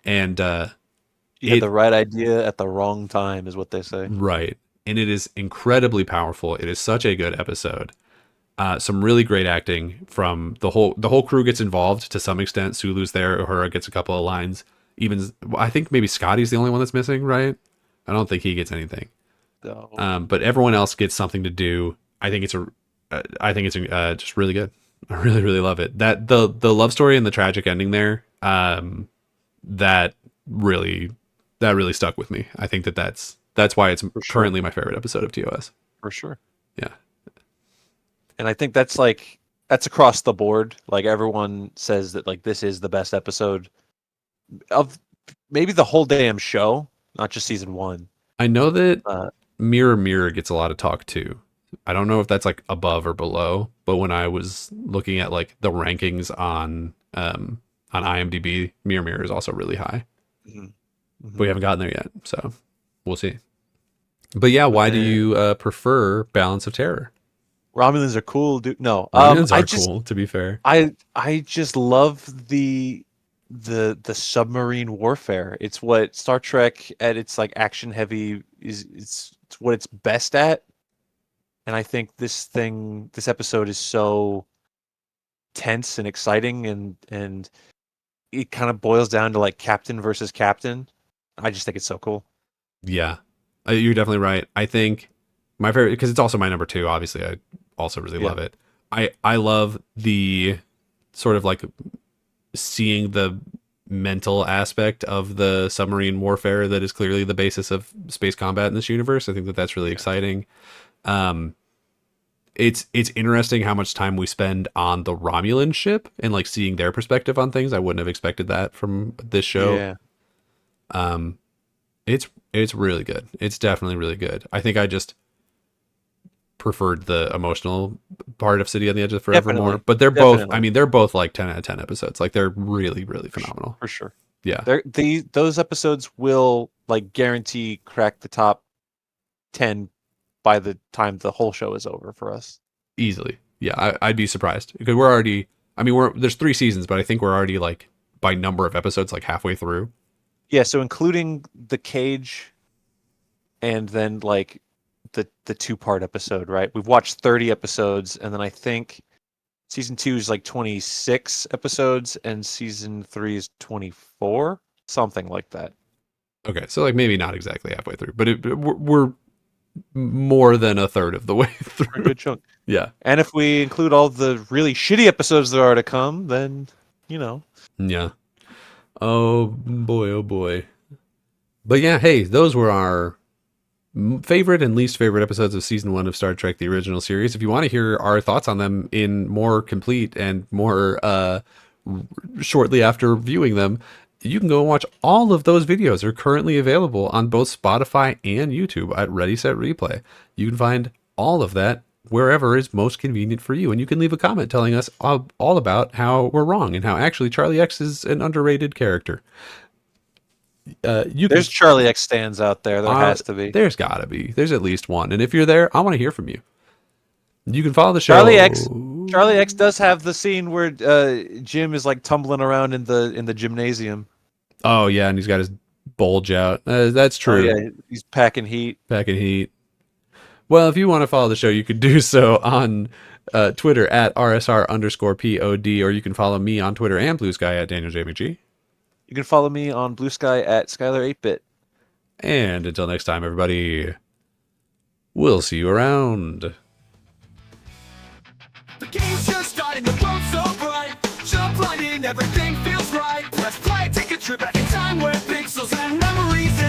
And You had the right idea at the wrong time, is what they say. right. And it is incredibly powerful. It is such a good episode. Some really great acting from the whole crew gets involved to some extent. Sulu's there, Uhura gets a couple of lines. Even I think maybe Scotty's the only one that's missing, right? I don't think he gets anything. No. But everyone else gets something to do. I think it's just really good. I really, really love it. That the love story and the tragic ending there, that really stuck with me. I think that's why it's currently my favorite episode of TOS. For sure. Yeah. And I think that's across the board. Like everyone says that like this is the best episode of maybe the whole damn show, not just season 1. I know that Mirror Mirror gets a lot of talk too. I don't know if that's like above or below, but when I was looking at like the rankings on IMDb, Mirror Mirror is also really high. Mm-hmm. But we haven't gotten there yet, so we'll see. But yeah, why do you prefer Balance of Terror? Romulans are cool, dude. No, Romulans are cool. To be fair, I just love the submarine warfare. It's what Star Trek at its like action heavy is. It's what it's best at. And I think this episode is so tense and exciting, and it kind of boils down to like captain versus captain. I just think it's so cool. Yeah, you're definitely right. I think my favorite, because it's also my number 2. Obviously, I also really love it. I love the sort of like seeing the mental aspect of the submarine warfare that is clearly the basis of space combat in this universe. I think that's really exciting. It's interesting how much time we spend on the Romulan ship and like seeing their perspective on things. I wouldn't have expected that from this show. Yeah. It's really good. It's definitely really good. I think I just preferred the emotional part of City on the Edge of Forevermore, but they're both, I mean, they're both like 10 out of 10 episodes. Like they're really, really phenomenal. For sure. Yeah. Those episodes will like guarantee crack the top 10 by the time the whole show is over for us. Easily. Yeah. I'd be surprised because we're already, I mean, there's 3 seasons, but I think we're already like by number of episodes, like halfway through. Yeah. So including the cage and then like the 2-part episode, right? We've watched 30 episodes, and then I think season 2 is like 26 episodes and season 3 is 24, something like that. Okay. So like maybe not exactly halfway through, but we're more than a third of the way through. A good chunk. Yeah. And if we include all the really shitty episodes there are to come, then, you know. Yeah. Oh boy. But yeah, hey, those were our favorite and least favorite episodes of season 1 of Star Trek, the original series. If you want to hear our thoughts on them in more complete and more shortly after viewing them, you can go and watch all of those videos. They're currently available on both Spotify and YouTube at Ready Set Replay. You can find all of that wherever is most convenient for you, and you can leave a comment telling us all about how we're wrong and how actually Charlie X is an underrated character. There's Charlie X stands out there. There has to be. There's gotta be. There's at least one. And if you're there, I want to hear from you. You can follow the show. Charlie X does have the scene where Jim is like tumbling around in the gymnasium. Oh yeah, and he's got his bulge out. That's true. Oh, yeah, he's packing heat. Well, if you want to follow the show, you could do so on Twitter at @RSR_POD, or you can follow me on Twitter and Blue Sky at DanielJMcG. You can follow me on Blue Sky at Skyler 8-bit. And until next time, everybody, we'll see you around. The game's just starting, the world's so bright. Jump right in, everything feels right. Let's play, take a trip back in time where pixels and memories